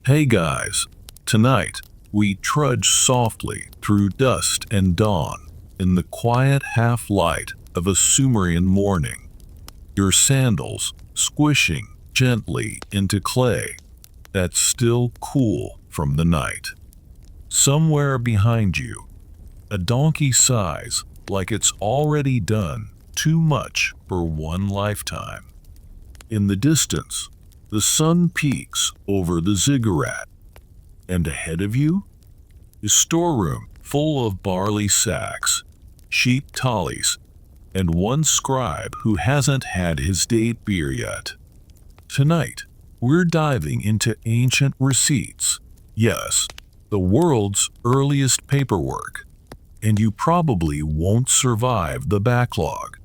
Hey guys, tonight we trudge softly through dusk and dawn in the quiet half-light of a Sumerian morning, your sandals squishing gently into clay that's still cool from the night. Somewhere behind you, a donkey sighs like it's already done too much for one lifetime. In the distance, the sun peaks over the ziggurat, and ahead of you, a storeroom full of barley sacks, sheep tallies, and one scribe who hasn't had his date beer yet. Tonight, we're diving into ancient receipts. Yes, the world's earliest paperwork, and you probably won't survive the backlog.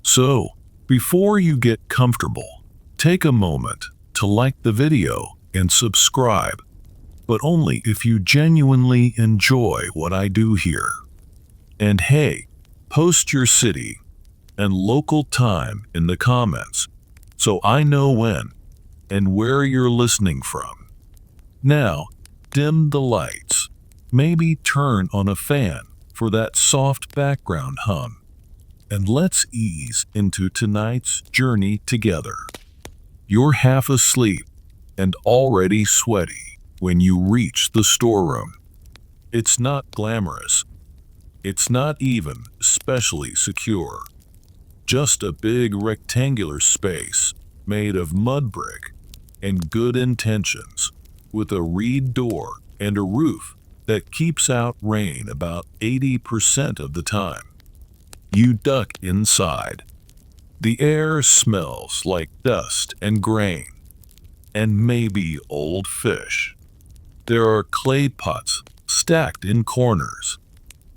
So, before you get comfortable, take a moment to like the video and subscribe, but only if you genuinely enjoy what I do here. And hey, post your city and local time in the comments so I know when and where you're listening from. Now, dim the lights, maybe turn on a fan for that soft background hum, and let's ease into tonight's journey together. You're half asleep and already sweaty when you reach the storeroom. It's not glamorous. It's not even especially secure. Just a big rectangular space made of mud brick and good intentions, with a reed door and a roof that keeps out rain about 80% of the time. You duck inside. The air smells like dust and grain, and maybe old fish. There are clay pots stacked in corners,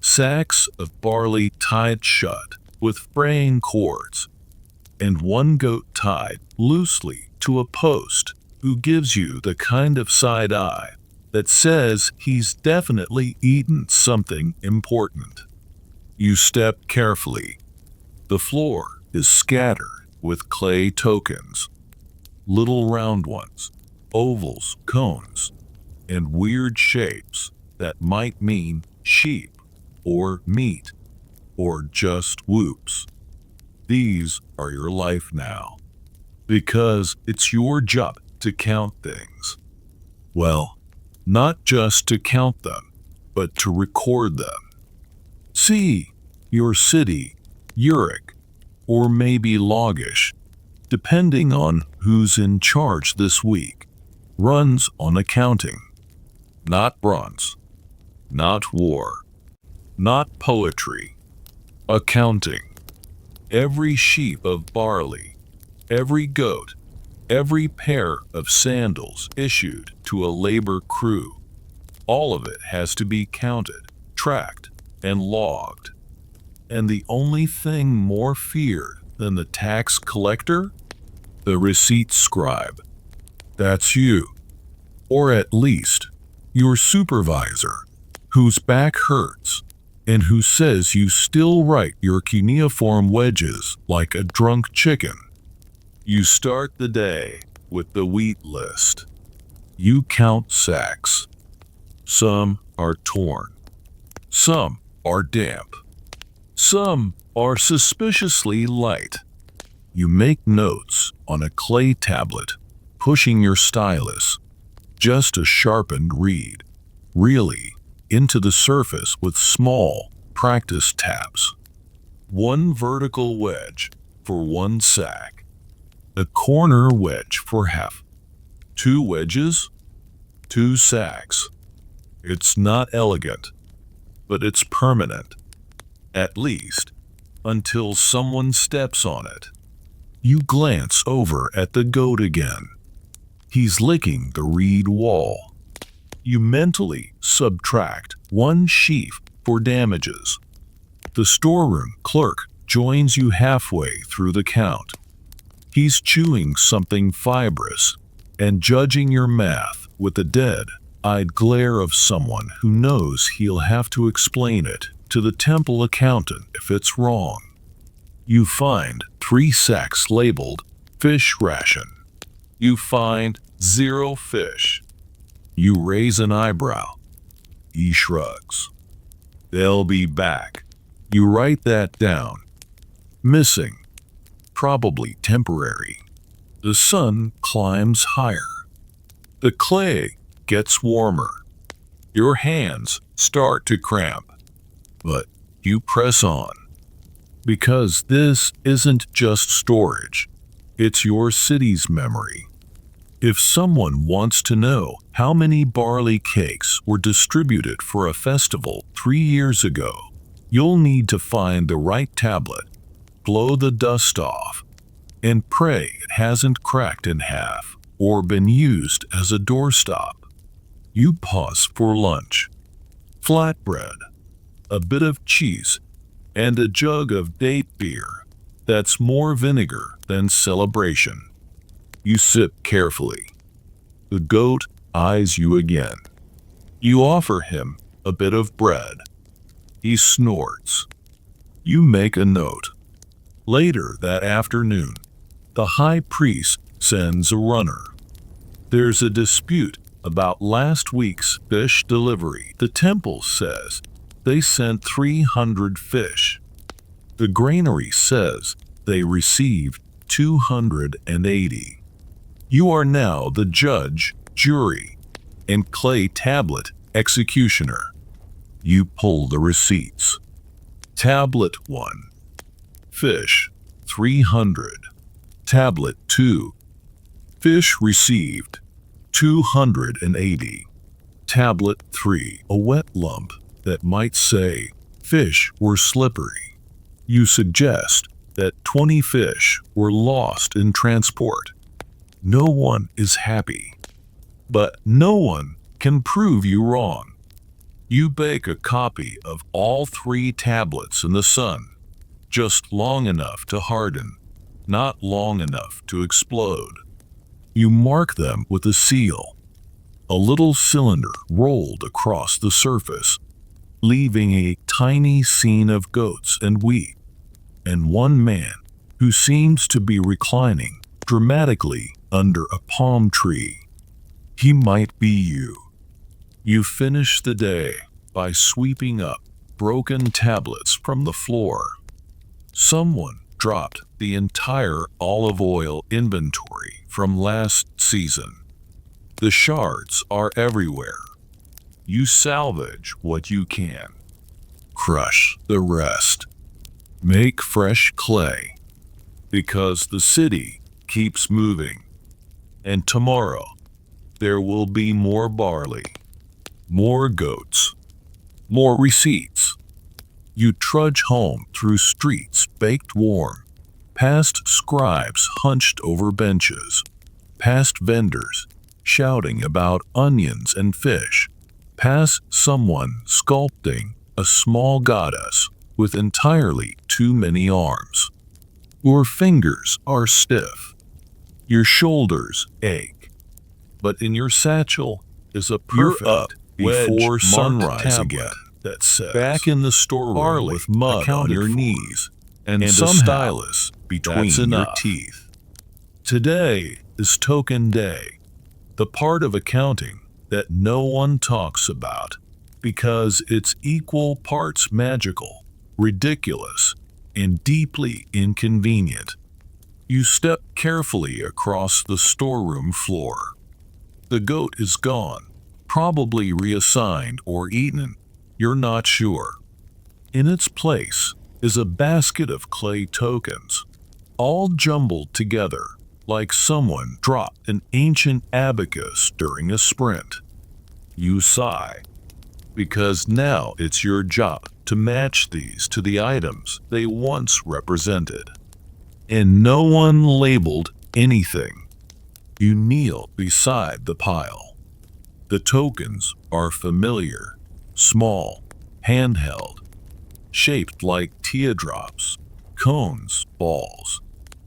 sacks of barley tied shut with fraying cords, and one goat tied loosely to a post who gives you the kind of side eye that says he's definitely eaten something important. You step carefully. The floor is scattered with clay tokens, little round ones, ovals, cones, and weird shapes that might mean sheep or meat or just whoops. These are your life now, because it's your job to count things. Well, not just to count them, but to record them. See, your city, Uric, or maybe Loggish, depending on who's in charge this week, runs on accounting. Not bronze, not war, not poetry. Accounting. Every sheep of barley, every goat, every pair of sandals issued to a labor crew, all of it has to be counted, tracked, and logged. And the only thing more feared than the tax collector? The receipt scribe. That's you. Or at least, your supervisor, whose back hurts, and who says you still write your cuneiform wedges like a drunk chicken. You start the day with the wheat list. You count sacks. Some are torn. Some are damp. Some are suspiciously light. You make notes on a clay tablet, pushing your stylus, just a sharpened reed, really, into the surface with small, practice taps. One vertical wedge for one sack. A corner wedge for half. 2 wedges, 2 sacks. It's not elegant, but it's permanent. At least, until someone steps on it. You glance over at the goat again. He's licking the reed wall. You mentally subtract 1 sheaf for damages. The storeroom clerk joins you halfway through the count. He's chewing something fibrous and judging your math with a dead-eyed glare of someone who knows he'll have to explain it to the temple accountant if it's wrong. You find 3 sacks labeled fish ration. You find 0 fish. You raise an eyebrow. He shrugs. They'll be back. You write that down. Missing. Probably temporary. The sun climbs higher. The clay gets warmer. Your hands start to cramp. But you press on. Because this isn't just storage. It's your city's memory. If someone wants to know how many barley cakes were distributed for a festival 3 years ago, you'll need to find the right tablet, blow the dust off, and pray it hasn't cracked in half or been used as a doorstop. You pause for lunch. Flatbread, a bit of cheese, and a jug of date beer that's more vinegar than celebration. You sip carefully. The goat eyes you again. You offer him a bit of bread. He snorts. You make a note. Later that afternoon, the high priest sends a runner. There's a dispute about last week's fish delivery. The temple says they sent 300 fish. The granary says they received 280. You are now the judge, jury, and clay tablet executioner. You pull the receipts. Tablet 1. Fish, 300. Tablet 2. Fish received, 280. Tablet 3. A wet lump that might say fish were slippery. You suggest that 20 fish were lost in transport. No one is happy, but no one can prove you wrong. You bake a copy of all 3 tablets in the sun, just long enough to harden, not long enough to explode. You mark them with a seal, a little cylinder rolled across the surface, leaving a tiny scene of goats and wheat, and one man who seems to be reclining dramatically under a palm tree. He might be you. You finish the day by sweeping up broken tablets from the floor. Someone dropped the entire olive oil inventory from last season. The shards are everywhere. You salvage what you can. Crush the rest. Make fresh clay. Because the city keeps moving. And tomorrow, there will be more barley, more goats, more receipts. You trudge home through streets baked warm, past scribes hunched over benches, past vendors shouting about onions and fish, past someone sculpting a small goddess with entirely too many arms. Your fingers are stiff. Your shoulders ache. But in your satchel is a perfect before sunrise again that says, back in the storeroom with mud on your knees and some stylus between your teeth. Today is token day, the part of accounting that no one talks about because it's equal parts magical, ridiculous, and deeply inconvenient. You step carefully across the storeroom floor. The goat is gone, probably reassigned or eaten. You're not sure. In its place is a basket of clay tokens, all jumbled together like someone dropped an ancient abacus during a sprint. You sigh, because now it's your job to match these to the items they once represented. And no one labeled anything. You kneel beside the pile. The tokens are familiar, small, handheld, shaped like teardrops, cones, balls,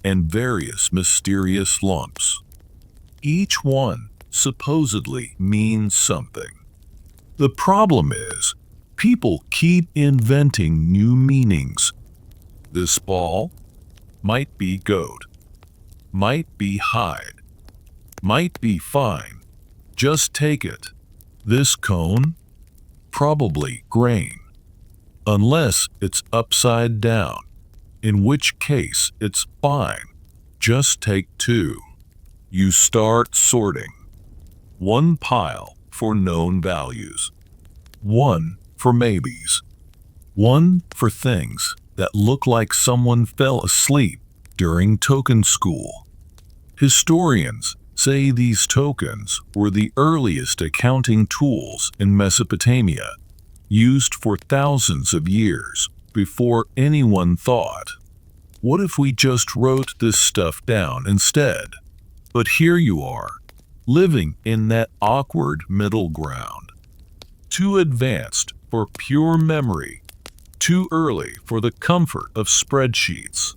and various mysterious lumps. Each one supposedly means something. The problem is, people keep inventing new meanings. This ball might be goat, might be hide, might be fine. Just take it This cone? Probably grain, unless it's upside down, in which case it's fine. Just take two. You start sorting. One pile for known values, one for maybes, one for things that look like someone fell asleep during token school. Historians say these tokens were the earliest accounting tools in Mesopotamia, used for thousands of years before anyone thought, what if we just wrote this stuff down instead? But here you are, living in that awkward middle ground. Too advanced for pure memory, too early for the comfort of spreadsheets.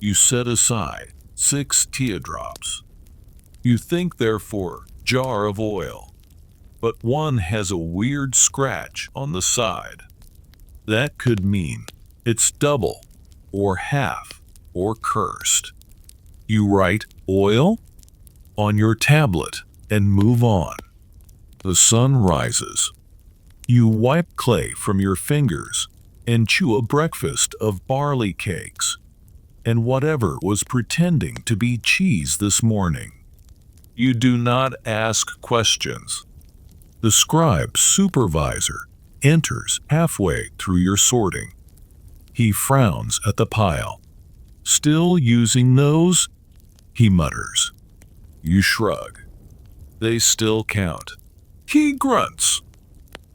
You set aside 6 teardrops. You think they're for jar of oil, but one has a weird scratch on the side. That could mean it's double, or half, or cursed. You write oil on your tablet and move on. The sun rises. You wipe clay from your fingers and chew a breakfast of barley cakes and whatever was pretending to be cheese this morning. You do not ask questions. The scribe supervisor enters halfway through your sorting. He frowns at the pile. Still using those? He mutters. You shrug. They still count. He grunts,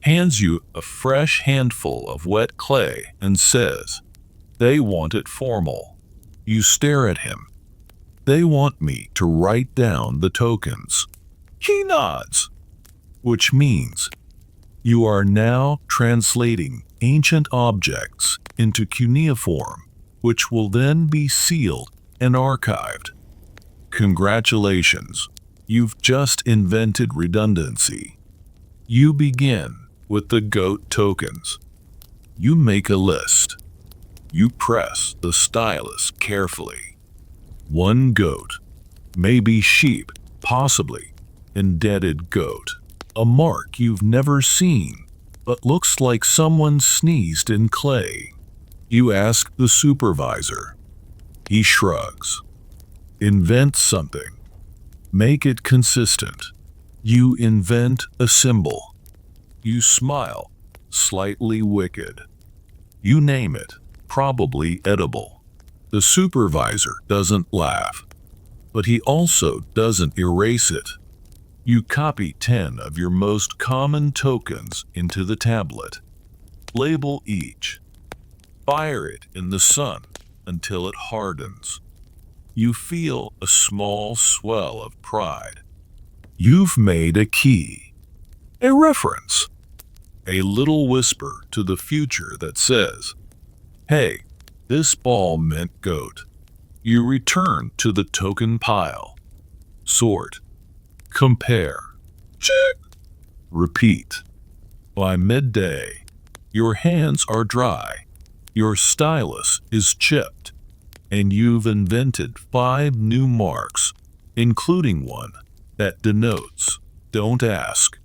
hands you a fresh handful of wet clay and says, they want it formal. You stare at him. They want me to write down the tokens. He nods, which means you are now translating ancient objects into cuneiform, which will then be sealed and archived. Congratulations, you've just invented redundancy. You begin with the goat tokens. You make a list. You press the stylus carefully. One goat, maybe sheep, possibly indebted goat. A mark you've never seen, but looks like someone sneezed in clay. You ask the supervisor. He shrugs. Invent something. Make it consistent. You invent a symbol. You smile, slightly wicked. You name it, probably edible. The supervisor doesn't laugh, but he also doesn't erase it. You copy 10 of your most common tokens into the tablet. Label each. Fire it in the sun until it hardens. You feel a small swell of pride. You've made a key, a reference, a little whisper to the future that says, hey, this ball meant goat. You return to the token pile. Sort. Compare. Check. Repeat. By midday, your hands are dry, your stylus is chipped, and you've invented 5 new marks, including one that denotes, don't ask.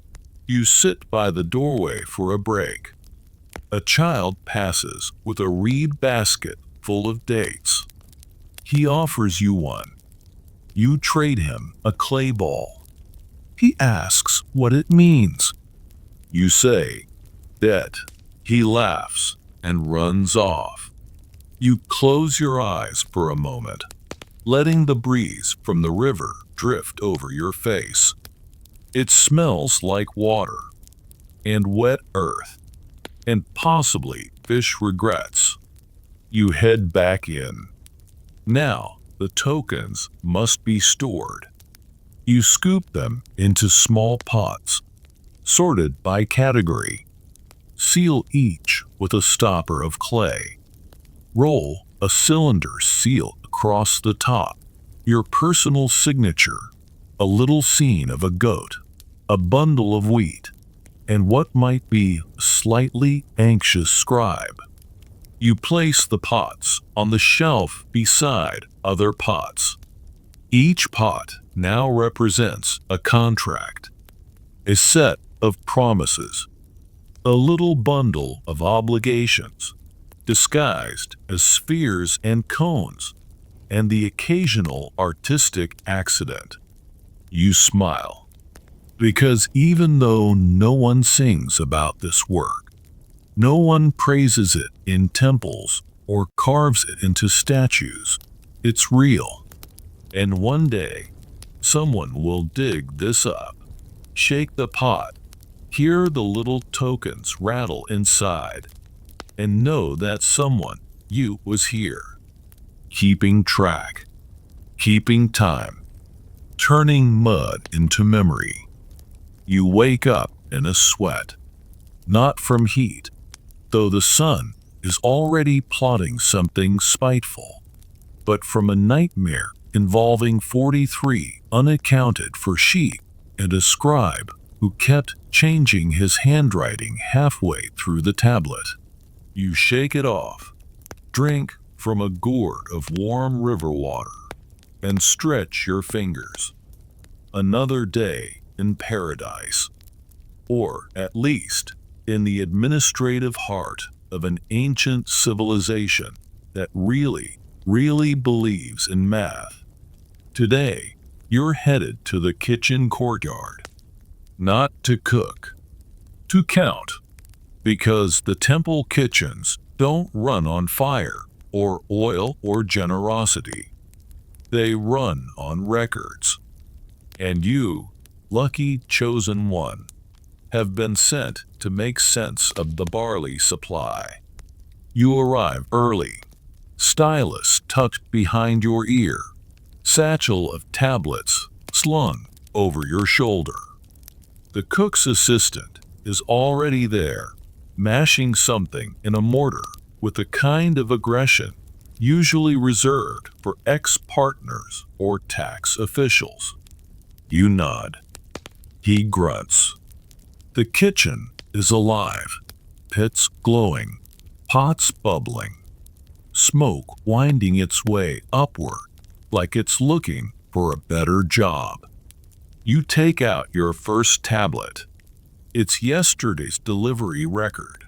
You sit by the doorway for a break. A child passes with a reed basket full of dates. He offers you one. You trade him a clay ball. He asks what it means. You say, debt. He laughs and runs off. You close your eyes for a moment, letting the breeze from the river drift over your face. It smells like water and wet earth and possibly fish regrets. You head back in. Now the tokens must be stored. You scoop them into small pots, sorted by category. Seal each with a stopper of clay. Roll a cylinder seal across the top. Your personal signature, a little scene of a goat, a bundle of wheat, and what might be a slightly anxious scribe. You place the pots on the shelf beside other pots. Each pot now represents a contract, a set of promises, a little bundle of obligations, disguised as spheres and cones, and the occasional artistic accident. You smile, because even though no one sings about this work, no one praises it in temples or carves it into statues, it's real. And one day, someone will dig this up, shake the pot, hear the little tokens rattle inside, and know that someone, you, was here, keeping track, keeping time, turning mud into memory. You wake up in a sweat, not from heat, though the sun is already plotting something spiteful, but from a nightmare involving 43 unaccounted for sheep and a scribe who kept changing his handwriting halfway through the tablet. You shake it off, drink from a gourd of warm river water, and stretch your fingers. Another day in paradise, or at least in the administrative heart of an ancient civilization that really, really believes in math. Today, you're headed to the kitchen courtyard, not to cook, to count, because the temple kitchens don't run on fire or oil or generosity. They run on records. And you, lucky chosen one, have been sent to make sense of the barley supply. You arrive early, stylus tucked behind your ear, satchel of tablets slung over your shoulder. The cook's assistant is already there, mashing something in a mortar with a kind of aggression usually reserved for ex-partners or tax officials. You nod. He grunts. The kitchen is alive, pits glowing, pots bubbling, smoke winding its way upward like it's looking for a better job. You take out your first tablet. It's yesterday's delivery record.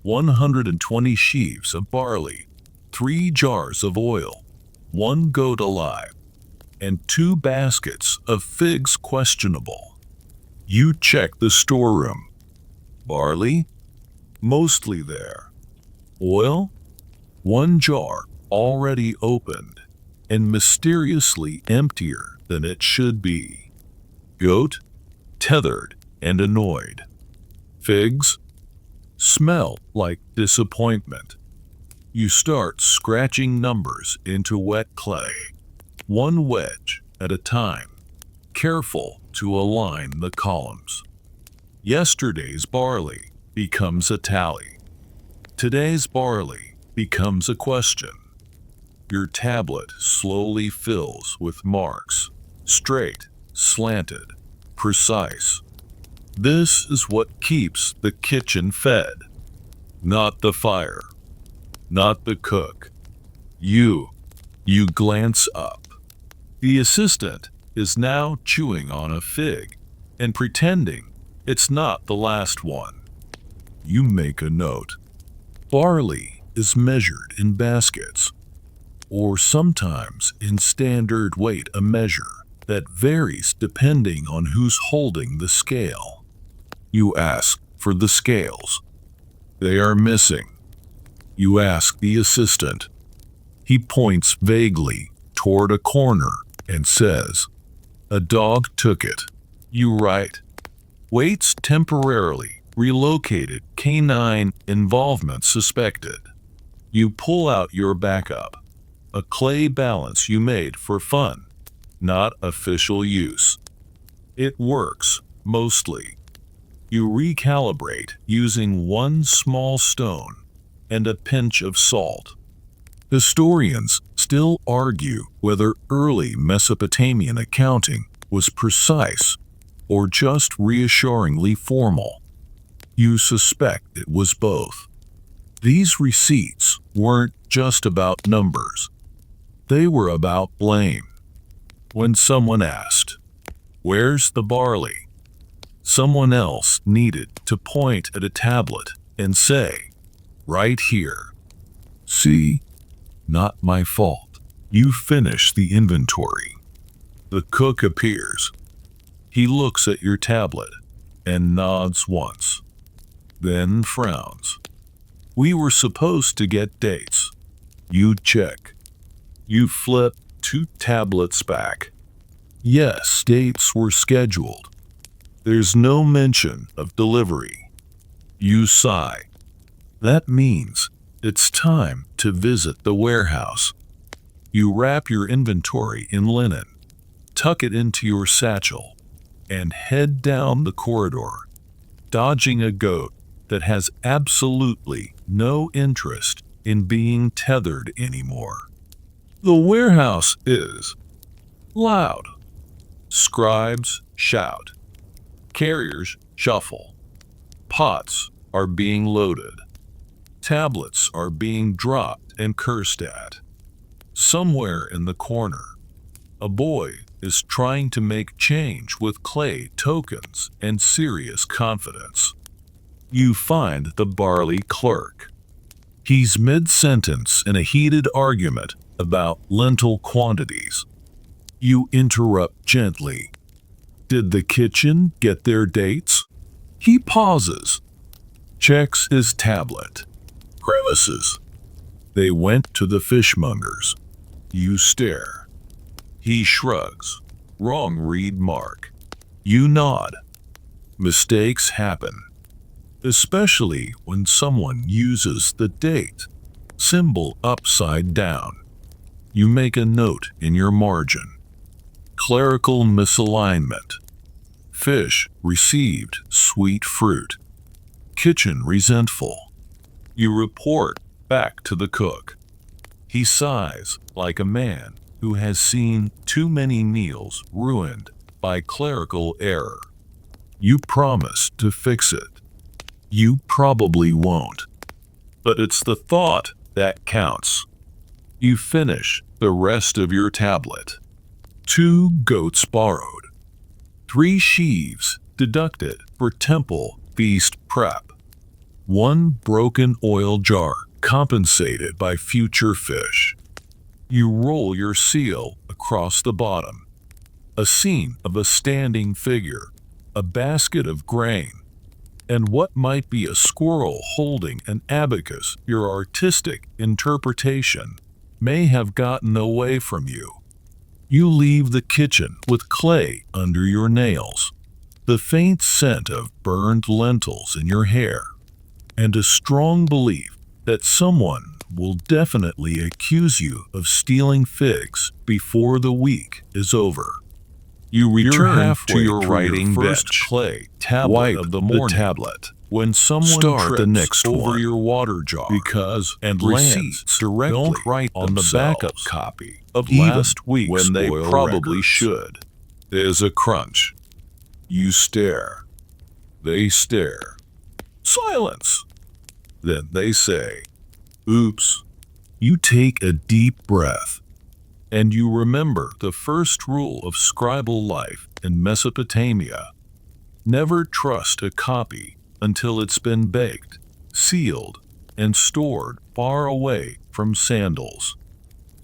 120 sheaves of barley, 3 jars of oil, 1 goat alive, and 2 baskets of figs questionable. You check the storeroom. Barley? Mostly there. Oil? 1 jar already opened and mysteriously emptier than it should be. Goat? Tethered and annoyed. Figs? Smell like disappointment. You start scratching numbers into wet clay, 1 wedge at a time, careful to align the columns. Yesterday's barley becomes a tally. Today's barley becomes a question. Your tablet slowly fills with marks, straight, slanted, precise. This is what keeps the kitchen fed. Not the fire, not the cook. You glance up. The assistant is now chewing on a fig and pretending it's not the last one. You make a note. Barley is measured in baskets, or sometimes in standard weight, a measure that varies depending on who's holding the scale. You ask for the scales. They are missing. You ask the assistant. He points vaguely toward a corner and says, "A dog took it." You write, "Weights temporarily relocated, canine involvement suspected." You pull out your backup, a clay balance you made for fun, not official use. It works, mostly. You recalibrate using 1 small stone and a pinch of salt. Historians still argue whether early Mesopotamian accounting was precise or just reassuringly formal. You suspect it was both. These receipts weren't just about numbers. They were about blame. When someone asked, "Where's the barley?" Someone else needed to point at a tablet and say, "Right here." "See? Not my fault." You finish the inventory. The cook appears. He looks at your tablet and nods once, then frowns. "We were supposed to get dates." You check. You flip 2 tablets back. Yes, dates were scheduled. There's no mention of delivery. You sigh. That means it's time to visit the warehouse. You wrap your inventory in linen, tuck it into your satchel, and head down the corridor, dodging a goat that has absolutely no interest in being tethered anymore. The warehouse is loud. Scribes shout. Carriers shuffle. Pots are being loaded. Tablets are being dropped and cursed at. Somewhere in the corner, a boy is trying to make change with clay tokens and serious confidence. You find the barley clerk. He's mid-sentence in a heated argument about lentil quantities. You interrupt gently. "Did the kitchen get their dates?" He pauses, checks his tablet. Grimaces. "They went to the fishmonger's." You stare. He shrugs. "Wrong read mark." You nod. Mistakes happen, especially when someone uses the date symbol upside down. You make a note in your margin. Clerical misalignment. Fish received sweet fruit. Kitchen resentful. You report back to the cook. He sighs like a man who has seen too many meals ruined by clerical error. You promise to fix it. You probably won't, but it's the thought that counts. You finish the rest of your tablet. 2 goats borrowed. 3 sheaves deducted for temple feast prep. 1 broken oil jar compensated by future fish. You roll your seal across the bottom. A scene of a standing figure, a basket of grain, and what might be a squirrel holding an abacus. Your artistic interpretation may have gotten away from you. You leave the kitchen with clay under your nails, the faint scent of burned lentils in your hair, and a strong belief that someone will definitely accuse you of stealing figs before the week is over. You return to your writing bench, clay tablet of the morning tablet, when someone trips the next over your water jar because and receipts directly don't write on the backup copy of last week's when they probably should. There's a crunch. You stare. They stare. Silence. Then they say, "Oops." You take a deep breath, and you remember the first rule of scribal life in Mesopotamia. Never trust a copy until it's been baked, sealed, and stored far away from sandals.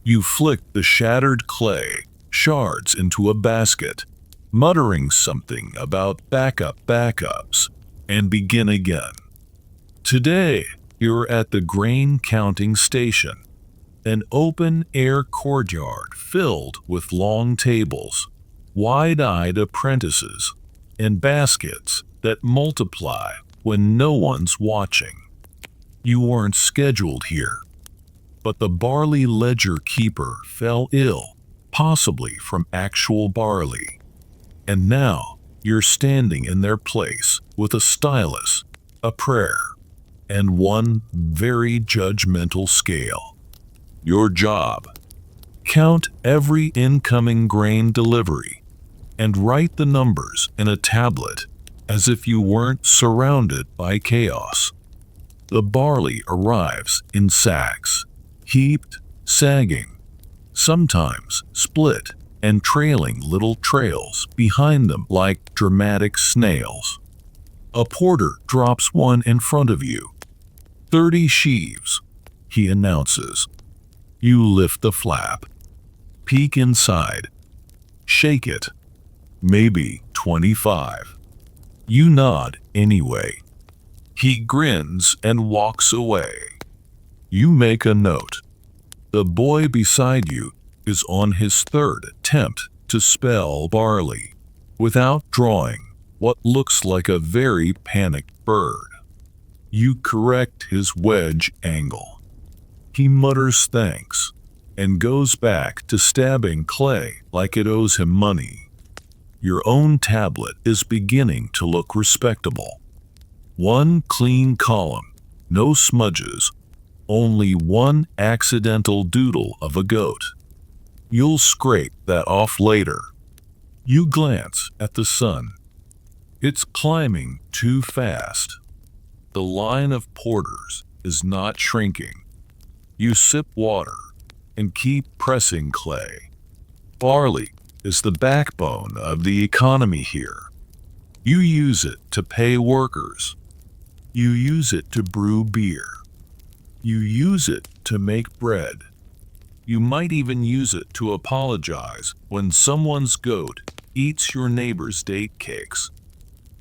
You flick the shattered clay shards into a basket, muttering something about backups, and begin again. Today, you're at the grain counting station, an open-air courtyard filled with long tables, wide-eyed apprentices, and baskets that multiply when no one's watching. You weren't scheduled here, but the barley ledger keeper fell ill, possibly from actual barley. And now you're standing in their place with a stylus, a prayer, and one very judgmental scale. Your job: count every incoming grain delivery and write the numbers in a tablet as if you weren't surrounded by chaos. The barley arrives in sacks, heaped, sagging, sometimes split and trailing little trails behind them like dramatic snails. A porter drops one in front of you. 30 sheaves, he announces. You lift the flap, peek inside, shake it. Maybe 25. You nod anyway. He grins and walks away. You make a note. The boy beside you is on his third attempt to spell barley without drawing what looks like a very panicked bird. You correct his wedge angle. He mutters thanks and goes back to stabbing clay like it owes him money. Your own tablet is beginning to look respectable. One clean column, no smudges, only one accidental doodle of a goat. You'll scrape that off later. You glance at the sun. It's climbing too fast. The line of porters is not shrinking. You sip water and keep pressing clay. Barley is the backbone of the economy here. You use it to pay workers. You use it to brew beer. You use it to make bread. You might even use it to apologize when someone's goat eats your neighbor's date cakes.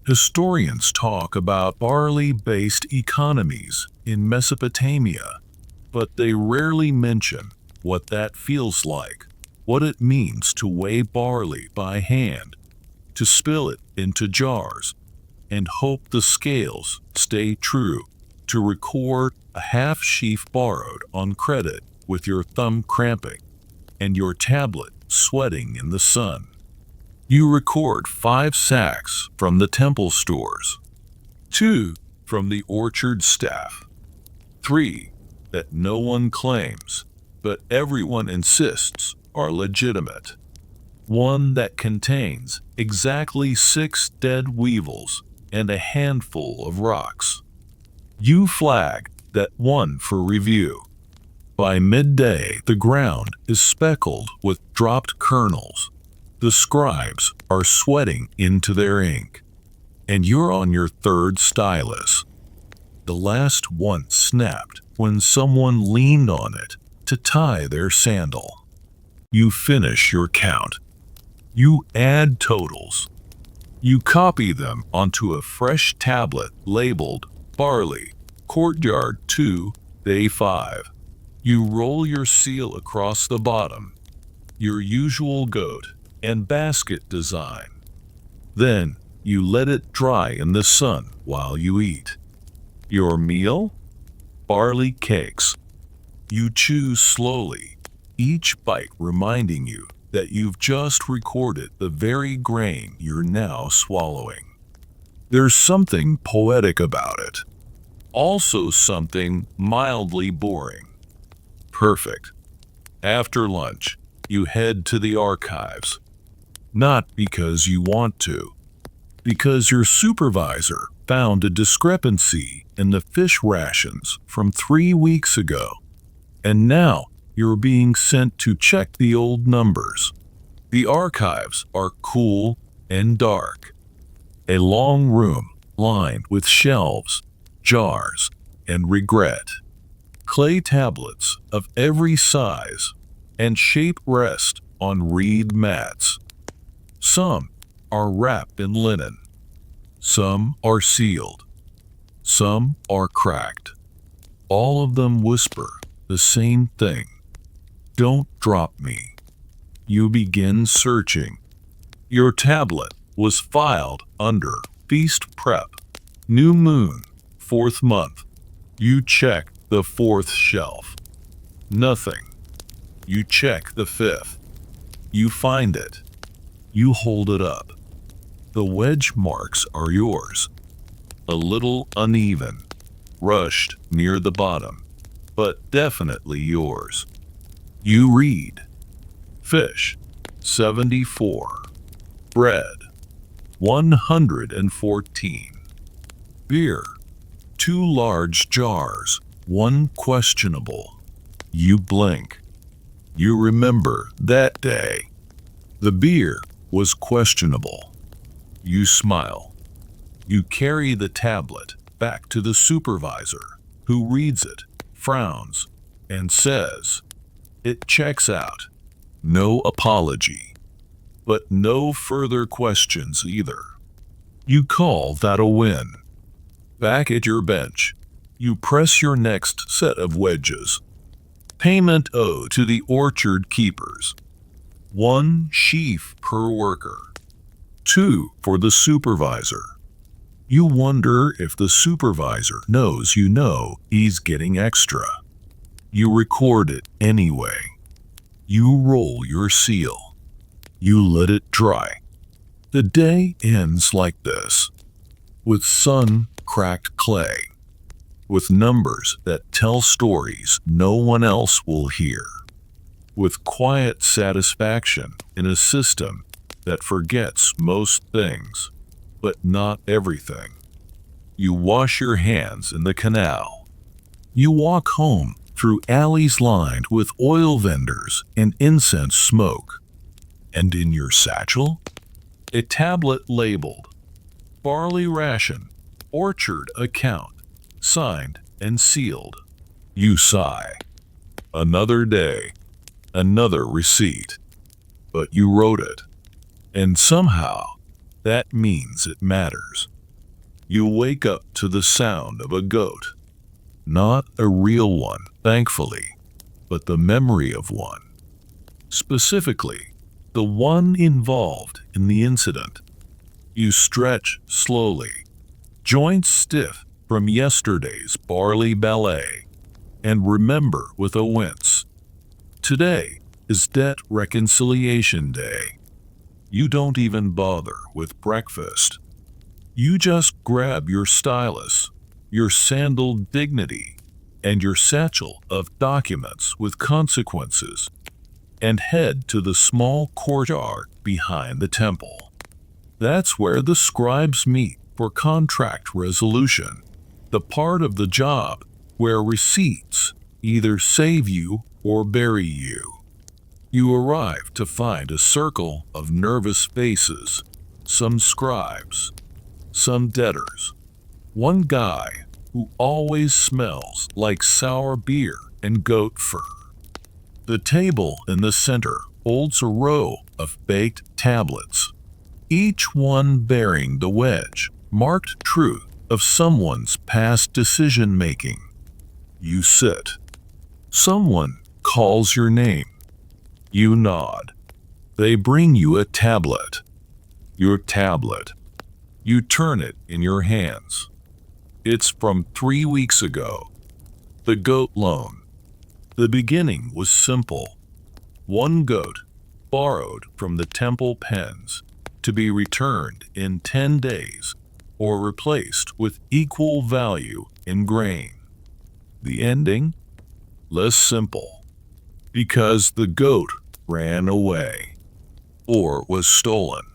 Historians talk about barley-based economies in Mesopotamia, but they rarely mention what that feels like, what it means to weigh barley by hand, to spill it into jars, and hope the scales stay true, to record a half sheaf borrowed on credit with your thumb cramping and your tablet sweating in the sun. You record 5 sacks from the temple stores, 2 from the orchard staff, 3 that no one claims, but everyone insists are legitimate, 1 that contains exactly 6 dead weevils and a handful of rocks. You flag that one for review. By midday, the ground is speckled with dropped kernels. The scribes are sweating into their ink, and you're on your 3rd stylus. The last one snapped when someone leaned on it to tie their sandal. You finish your count. You add totals. You copy them onto a fresh tablet labeled Barley, Courtyard 2, Day 5. You roll your seal across the bottom, your usual goat and basket design. Then you let it dry in the sun while you eat. Your meal? Barley cakes. You chew slowly, each bite reminding you that you've just recorded the very grain you're now swallowing. There's something poetic about it. Also something mildly boring. Perfect. After lunch, you head to the archives. Not because you want to, because your supervisor found a discrepancy in the fish rations from 3 weeks ago, and now you're being sent to check the old numbers. The archives are cool and dark. A long room lined with shelves, jars, and regret. Clay tablets of every size and shape rest on reed mats. Some are wrapped in linen. Some are sealed. Some are cracked. All of them whisper the same thing. Don't drop me. You begin searching. Your tablet was filed under Feast Prep. New moon, 4th month. You check the 4th shelf. Nothing. You check the 5th. You find it. You hold it up. The wedge marks are yours. A little uneven, rushed near the bottom, but definitely yours. You read. Fish, 74. Bread, 114. Beer, 2 large jars, 1 questionable. You blink. You remember that day. The beer was questionable. You smile. You carry the tablet back to the supervisor, who reads it, frowns, and says, "It checks out." No apology, but no further questions either. You call that a win. Back at your bench, you press your next set of wedges. Payment owed to the orchard keepers. 1 sheaf per worker. 2 for the supervisor. You wonder if the supervisor knows you know he's getting extra. You record it anyway. You roll your seal. You let it dry. The day ends like this, with sun-cracked clay, with numbers that tell stories no one else will hear, with quiet satisfaction in a system that forgets most things, but not everything. You wash your hands in the canal. You walk home through alleys lined with oil vendors and incense smoke. And in your satchel, a tablet labeled barley ration, orchard account, signed and sealed. You sigh. Another day, another receipt. But you wrote it. And somehow, that means it matters. You wake up to the sound of a goat. Not a real one, thankfully, but the memory of one. Specifically, the one involved in the incident. You stretch slowly, joints stiff from yesterday's barley ballet, and remember with a wince. Today is Debt Reconciliation Day. You don't even bother with breakfast. You just grab your stylus, your sandaled dignity, and your satchel of documents with consequences, and head to the small courtyard behind the temple. That's where the scribes meet for contract resolution, the part of the job where receipts either save you or bury you. You arrive to find a circle of nervous faces, some scribes, some debtors, one guy who always smells like sour beer and goat fur. The table in the center holds a row of baked tablets, each one bearing the wedge, marked truth of someone's past decision-making. You sit. Someone calls your name. You nod. They bring you a tablet. Your tablet. You turn it in your hands. It's from 3 weeks ago. The goat loan. The beginning was simple. 1 goat, borrowed from the temple pens, to be returned in 10 days, or replaced with equal value in grain. The ending? Less simple. Because the goat ran away, or was stolen,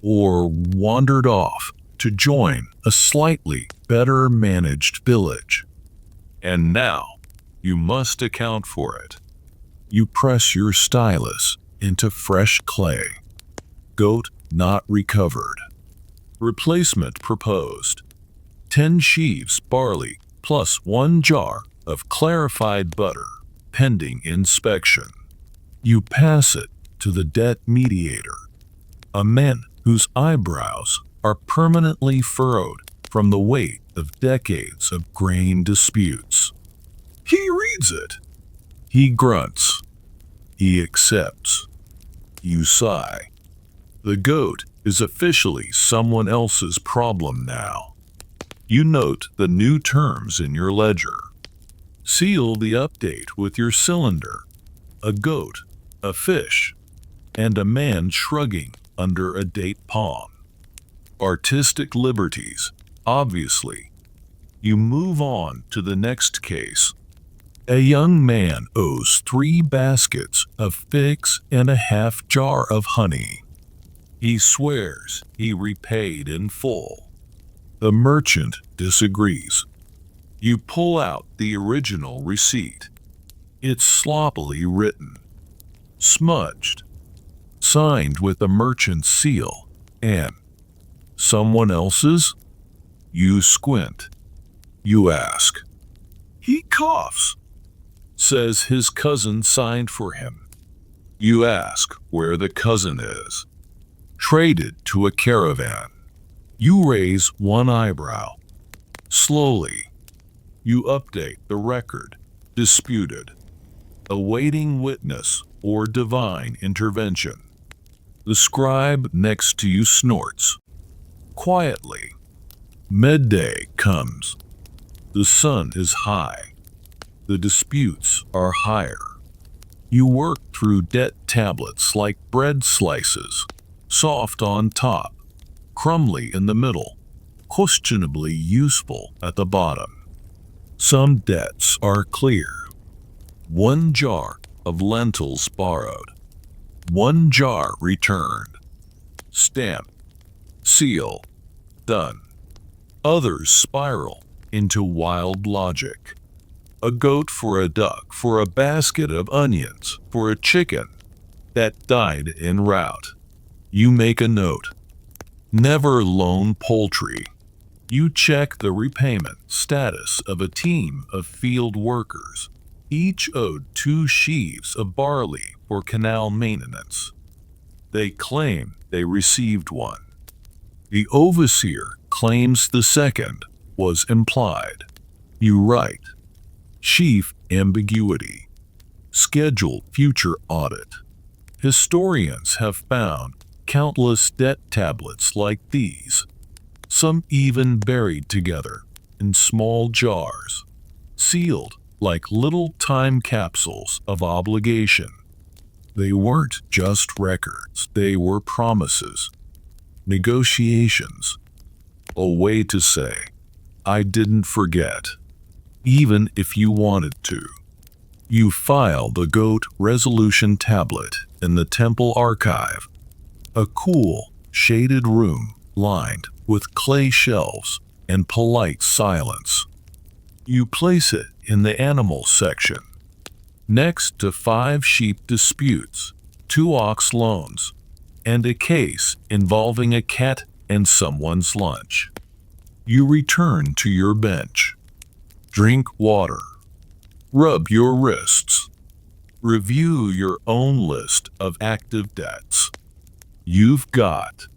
or wandered off to join a slightly better managed village. And now, you must account for it. You press your stylus into fresh clay. Goat not recovered. Replacement proposed. 10 sheaves barley plus 1 jar of clarified butter, pending inspection. You pass it to the debt mediator, a man whose eyebrows are permanently furrowed from the weight of decades of grain disputes. He reads it. He grunts. He accepts. You sigh. The goat is officially someone else's problem now. You note the new terms in your ledger. Seal the update with your cylinder, a goat, a fish, and a man shrugging under a date palm. Artistic liberties, obviously. You move on to the next case. A young man owes 3 baskets of figs and a half jar of honey. He swears he repaid in full. The merchant disagrees. You pull out the original receipt. It's sloppily written, smudged, signed with a merchant's seal, and someone else's? You squint. You ask. He coughs. Says his cousin signed for him. You ask where the cousin is. Traded to a caravan. You raise one eyebrow. Slowly, you update the record. Disputed. Awaiting witness or divine intervention. The scribe next to you snorts. Quietly. Midday comes. The sun is high. The disputes are higher. You work through debt tablets like bread slices, soft on top, crumbly in the middle, questionably useful at the bottom. Some debts are clear. 1 jar of lentils borrowed. 1 jar returned. Stamp. Seal. Done. Others spiral into wild logic. A goat for a duck, for a basket of onions, for a chicken that died en route. You make a note. Never loan poultry. You check the repayment status of a team of field workers. Each owed 2 sheaves of barley for canal maintenance. They claim they received one. The overseer claims the second was implied. You write. Chief ambiguity. Scheduled future audit. Historians have found countless debt tablets like these, some even buried together in small jars, sealed like little time capsules of obligation. They weren't just records, they were promises, negotiations, a way to say, I didn't forget, even if you wanted to. You file the goat resolution tablet in the temple archive, a cool, shaded room lined with clay shelves and polite silence. You place it in the animal section, next to 5 sheep disputes, 2 ox loans, and a case involving a cat and someone's lunch. You return to your bench. Drink water. Rub your wrists. Review your own list of active debts. You've got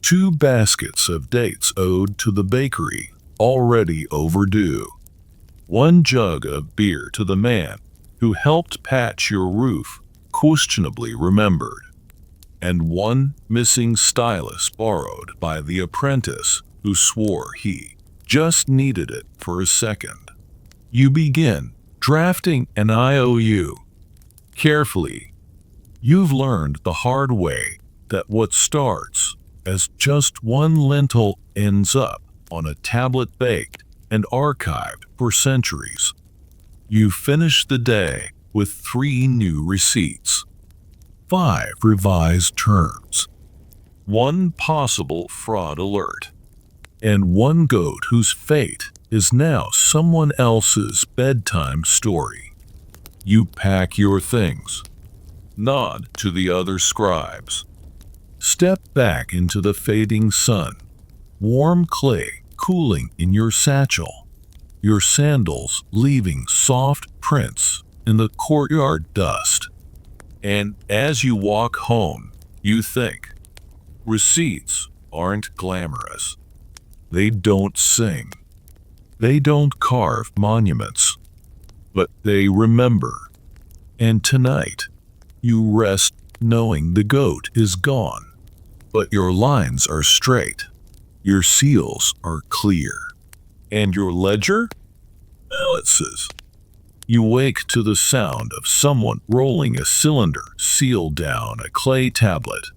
2 baskets of dates owed to the bakery, already overdue. 1 jug of beer to the man who helped patch your roof, questionably remembered. And 1 missing stylus borrowed by the apprentice who swore he just needed it for a second. You begin drafting an IOU. Carefully, you've learned the hard way that what starts as just 1 lentil ends up on a tablet baked and archived for centuries. You finish the day with 3 new receipts, 5 revised terms, 1 possible fraud alert, and 1 goat whose fate is now someone else's bedtime story. You pack your things, nod to the other scribes, step back into the fading sun, warm clay cooling in your satchel, your sandals leaving soft prints in the courtyard dust. And as you walk home, you think, receipts aren't glamorous. They don't sing. They don't carve monuments. But they remember. And tonight, you rest knowing the goat is gone. But your lines are straight. Your seals are clear. And your ledger? Balances. You wake to the sound of someone rolling a cylinder sealed down a clay tablet,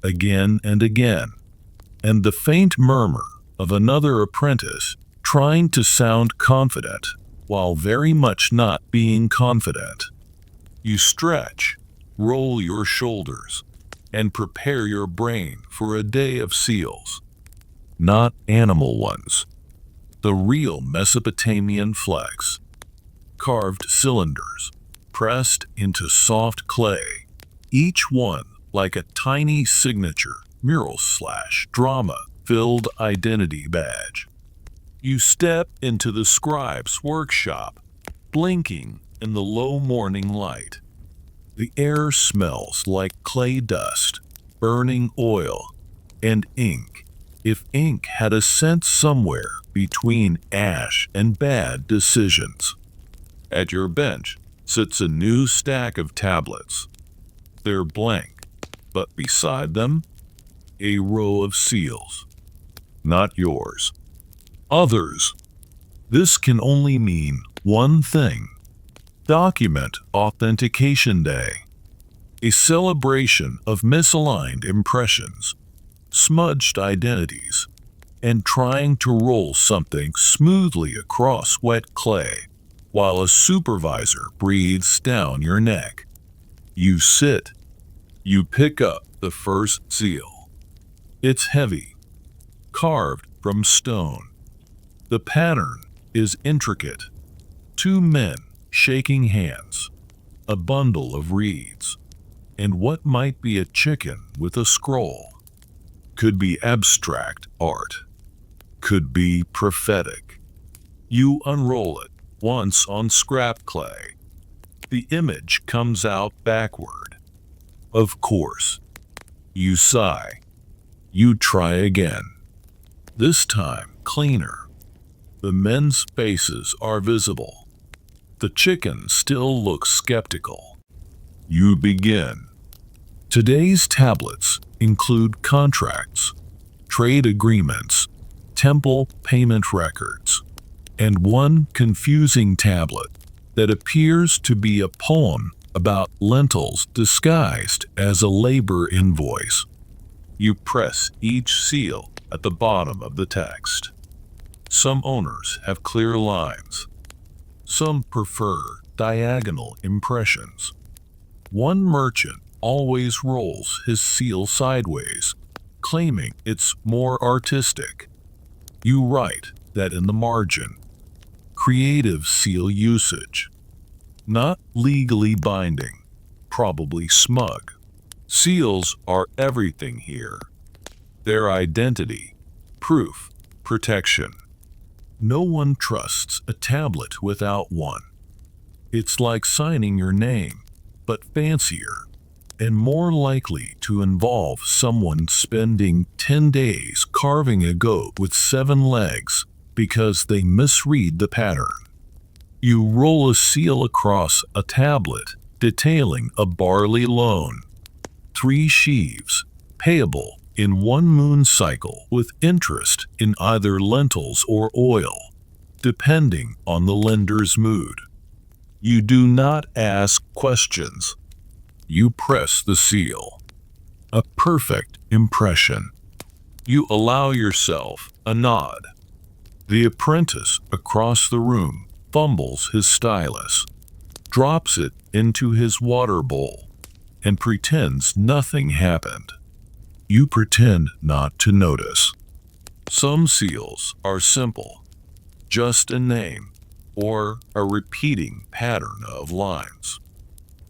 again and again, and the faint murmur of another apprentice trying to sound confident while very much not being confident. You stretch, roll your shoulders, and prepare your brain for a day of seals. Not animal ones. The real Mesopotamian flex. Carved cylinders, pressed into soft clay, each one like a tiny signature, mural/drama-filled identity badge. You step into the scribe's workshop, blinking in the low morning light. The air smells like clay dust, burning oil, and ink, if ink had a scent somewhere between ash and bad decisions. At your bench sits a new stack of tablets. They're blank, but beside them, a row of seals. Not yours. Others. This can only mean one thing. Document Authentication Day. A celebration of misaligned impressions, smudged identities, and trying to roll something smoothly across wet clay while a supervisor breathes down your neck. You sit. You pick up the first seal. It's heavy, carved from stone. The pattern is intricate. Two men shaking hands, a bundle of reeds, and what might be a chicken with a scroll. Could be abstract art. Could be prophetic. You unroll it once on scrap clay. The image comes out backward. Of course. You sigh. You try again. This time cleaner. The men's faces are visible. The chicken still looks skeptical. You begin. Today's tablets include contracts, trade agreements, temple payment records, and one confusing tablet that appears to be a poem about lentils disguised as a labor invoice. You press each seal at the bottom of the text. Some owners have clear lines. Some prefer diagonal impressions. One merchant always rolls his seal sideways, claiming it's more artistic. You write that in the margin. Creative seal usage. Not legally binding, probably smug. Seals are everything here. Their identity, proof, protection. No one trusts a tablet without one. It's like signing your name, but fancier, and more likely to involve someone spending 10 days carving a goat with 7 legs because they misread the pattern. You roll a seal across a tablet detailing a barley loan. 3 sheaves, payable in 1 moon cycle with interest in either lentils or oil, depending on the lender's mood. You do not ask questions. You press the seal. A perfect impression. You allow yourself a nod. The apprentice across the room fumbles his stylus, drops it into his water bowl, and pretends nothing happened. You pretend not to notice. Some seals are simple, just a name or a repeating pattern of lines.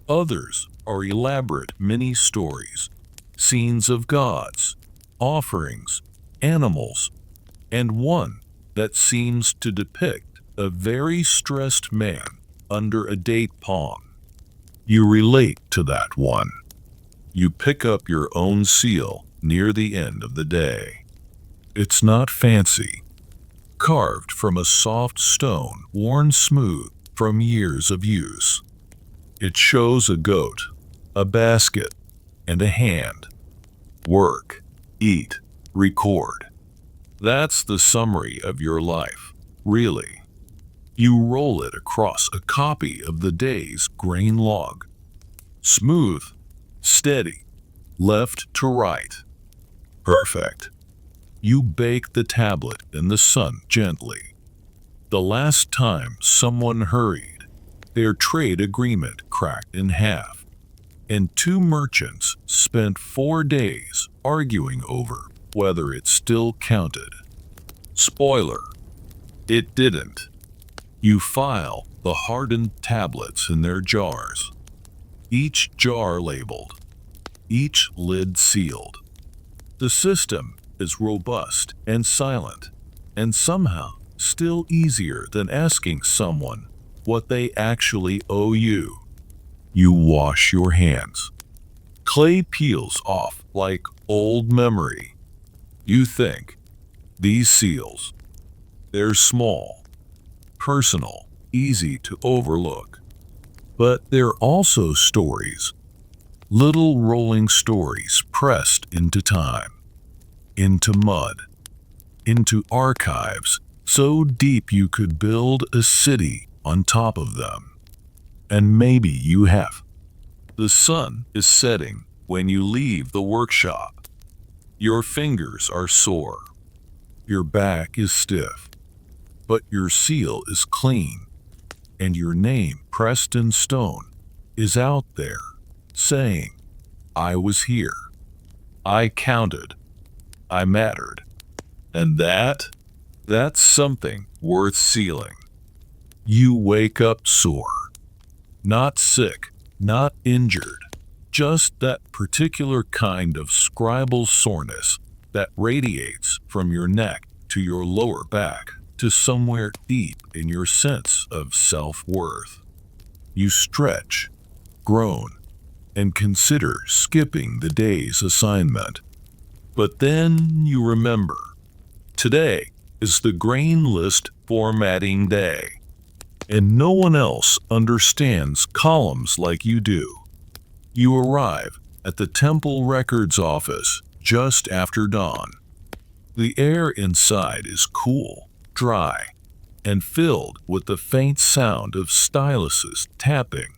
Others are elaborate mini-stories, scenes of gods, offerings, animals, and one that seems to depict a very stressed man under a date palm. You relate to that one. You pick up your own seal near the end of the day. It's not fancy. Carved from a soft stone worn smooth from years of use. It shows a goat, a basket, and a hand. Work, eat, record. That's the summary of your life, really. You roll it across a copy of the day's grain log. Smooth, steady, left to right. Perfect. You bake the tablet in the sun gently. The last time someone hurried, their trade agreement cracked in half, and 2 merchants spent 4 days arguing over whether it still counted. Spoiler, it didn't. You file the hardened tablets in their jars, each jar labeled each lid sealed. The system is robust and silent, and somehow still easier than asking someone what they actually owe you. You wash your hands. Clay peels off like old memory. You think, these seals, they're small, personal, easy to overlook. But they're also stories, little rolling stories pressed into time, into mud, into archives so deep you could build a city on top of them. And maybe you have. The sun is setting when you leave the workshop. Your fingers are sore. Your back is stiff. But your seal is clean, and your name pressed in stone is out there, saying, I was here. I counted. I mattered. And that's something worth sealing. You wake up sore. Not sick, not injured. Just that particular kind of scribal soreness that radiates from your neck to your lower back to somewhere deep in your sense of self-worth. You stretch, groan, and consider skipping the day's assignment. But then you remember, today is the grain list formatting day, and no one else understands columns like you do. You arrive at the Temple Records office just after dawn. The air inside is cool, dry, and filled with the faint sound of styluses tapping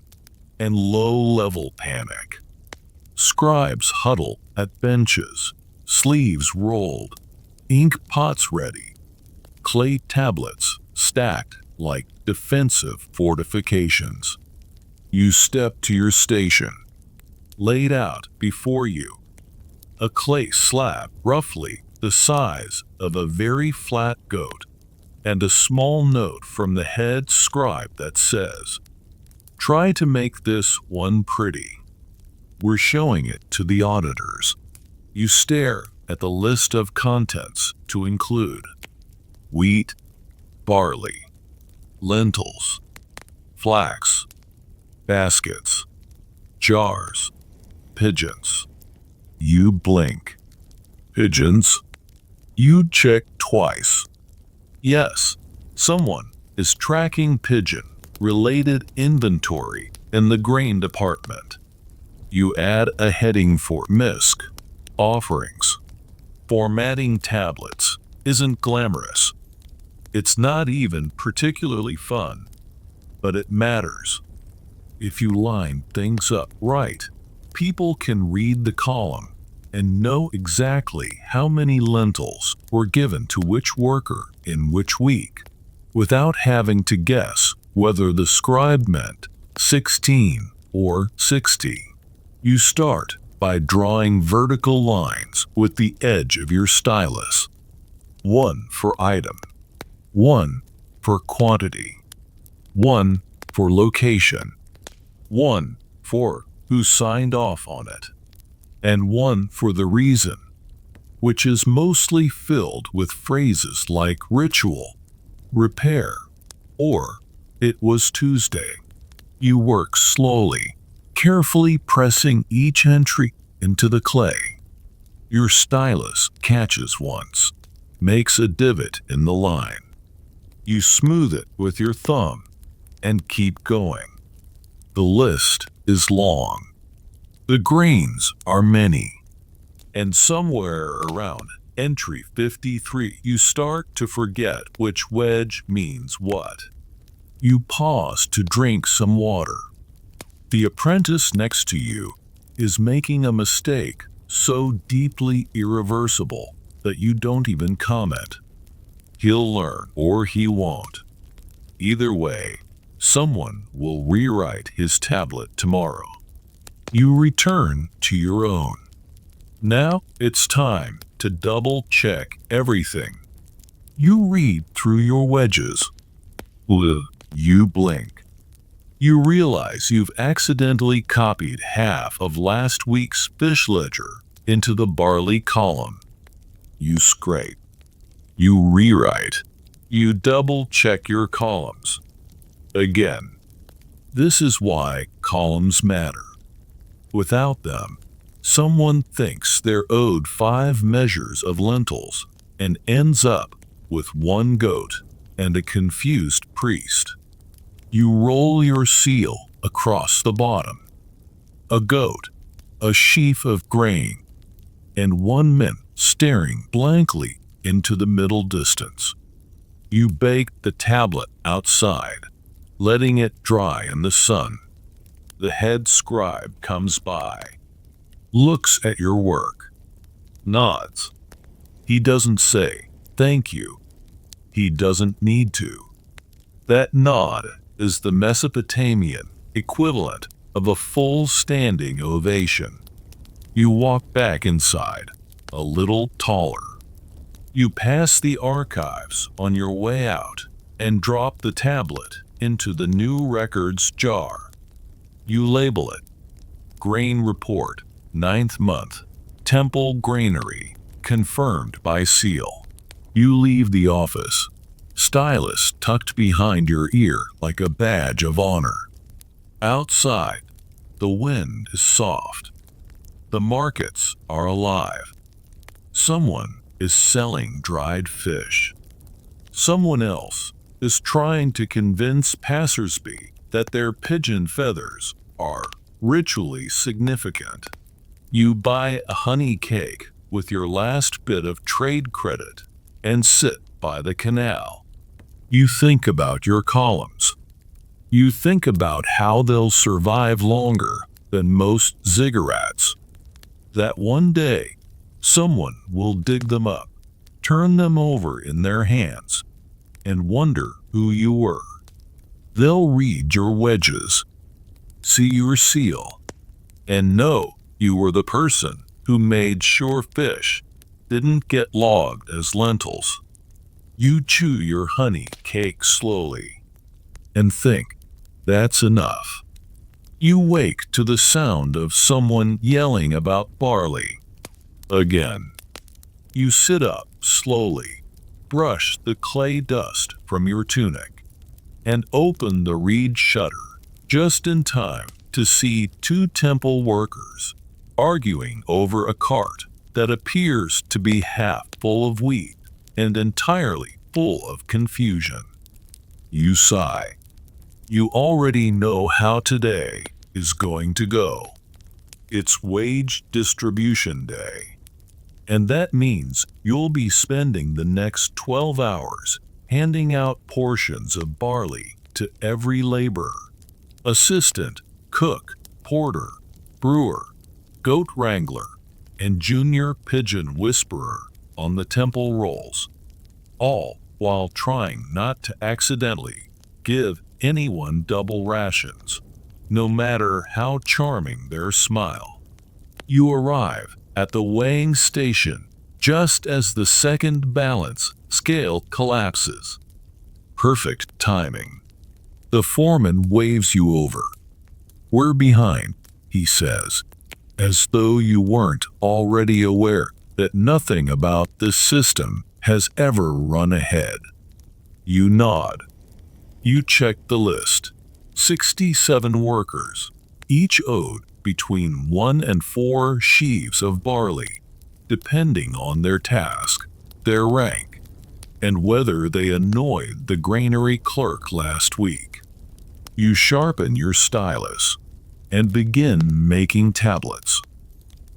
and low-level panic. Scribes huddle at benches, sleeves rolled, ink pots ready, clay tablets stacked like defensive fortifications. You step to your station. Laid out before you, a clay slab roughly the size of a very flat goat, and a small note from the head scribe that says, try to make this one pretty. We're showing it to the auditors. You stare at the list of contents to include wheat, barley, lentils, flax, baskets, jars, pigeons. You blink. Pigeons? You check twice. Yes, someone is tracking pigeon-related inventory in the grain department. You add a heading for MISC, offerings. Formatting tablets isn't glamorous. It's not even particularly fun, but it matters. If you line things up right, people can read the column and know exactly how many lentils were given to which worker in which week, without having to guess whether the scribe meant 16 or 60. You start by drawing vertical lines with the edge of your stylus. One for item, one for quantity, one for location, one for who signed off on it, and one for the reason, which is mostly filled with phrases like ritual, repair, or it was Tuesday. You work slowly, carefully pressing each entry into the clay. Your stylus catches once, makes a divot in the line. You smooth it with your thumb and keep going. The list is long. The grains are many. And somewhere around entry 53, you start to forget which wedge means what. You pause to drink some water. The apprentice next to you is making a mistake so deeply irreversible that you don't even comment. He'll learn or he won't. Either way, someone will rewrite his tablet tomorrow. You return to your own. Now it's time to double-check everything. You read through your wedges. You blink. You realize you've accidentally copied half of last week's fish ledger into the barley column. You scrape. You rewrite. You double-check your columns. Again. This is why columns matter. Without them, someone thinks they're owed 5 measures of lentils and ends up with 1 goat and a confused priest. You roll your seal across the bottom. A goat, a sheaf of grain, and 1 mint staring blankly into the middle distance. You bake the tablet outside, letting it dry in the sun. The head scribe comes by, looks at your work, nods. He doesn't say, "Thank you." He doesn't need to. That nod is the Mesopotamian equivalent of a full standing ovation. You walk back inside, a little taller. You pass the archives on your way out and drop the tablet into the new records jar. You label it, Grain Report, 9th month, Temple Granary, confirmed by seal. You leave the office, stylus tucked behind your ear like a badge of honor. Outside, the wind is soft. The markets are alive. Someone is selling dried fish. Someone else is trying to convince passersby that their pigeon feathers are ritually significant. You buy a honey cake with your last bit of trade credit and sit by the canal. You think about your columns. You think about how they'll survive longer than most ziggurats. That one day, someone will dig them up, turn them over in their hands, and wonder who you were. They'll read your wedges, see your seal, and know you were the person who made sure fish didn't get logged as lentils. You chew your honey cake slowly and think, that's enough. You wake to the sound of someone yelling about barley. Again. You sit up slowly, brush the clay dust from your tunic, and open the reed shutter just in time to see 2 temple workers arguing over a cart that appears to be half full of wheat and entirely full of confusion. You sigh. You already know how today is going to go. It's wage distribution day. And that means you'll be spending the next 12 hours handing out portions of barley to every laborer, assistant, cook, porter, brewer, goat wrangler, and junior pigeon whisperer on the temple rolls, all while trying not to accidentally give anyone double rations, no matter how charming their smile. You arrive at the weighing station just as the second balance scale collapses. Perfect timing. The foreman waves you over. "We're behind," he says, as though you weren't already aware that nothing about this system has ever run ahead. You nod. You check the list. 67 workers, each owed between 1 and 4 sheaves of barley, depending on their task, their rank, and whether they annoyed the granary clerk last week. You sharpen your stylus and begin making tablets.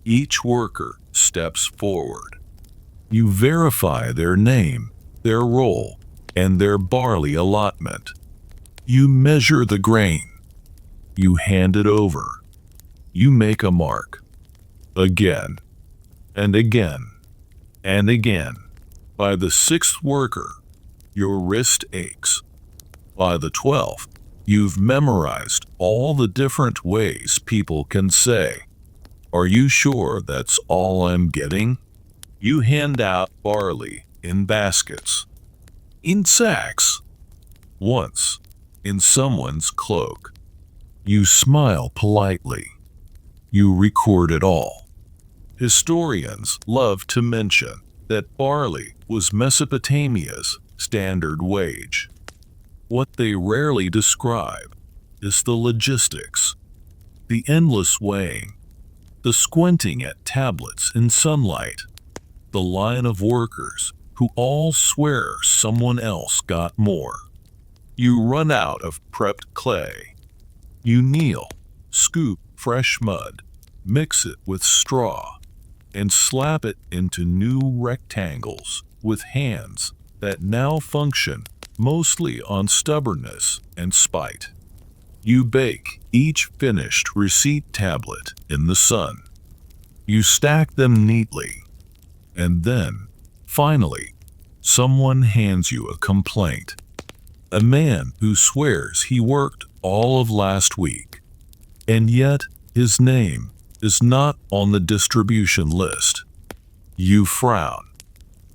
Each worker steps forward. You verify their name, their role, and their barley allotment. You measure the grain. You hand it over. You make a mark. Again, and again, and again. By the 6th worker, your wrist aches. By the 12th, you've memorized all the different ways people can say, "Are you sure that's all I'm getting?" You hand out barley in baskets, in sacks, once in someone's cloak. You smile politely. You record it all. Historians love to mention that barley was Mesopotamia's standard wage. What they rarely describe is the logistics, the endless weighing, the squinting at tablets in sunlight, the line of workers who all swear someone else got more. You run out of prepped clay. You kneel, scoop fresh mud, mix it with straw, and slap it into new rectangles with hands that now function mostly on stubbornness and spite. You bake each finished receipt tablet in the sun. You stack them neatly, and then, finally, someone hands you a complaint. A man who swears he worked all of last week, and yet his name is not on the distribution list. You frown.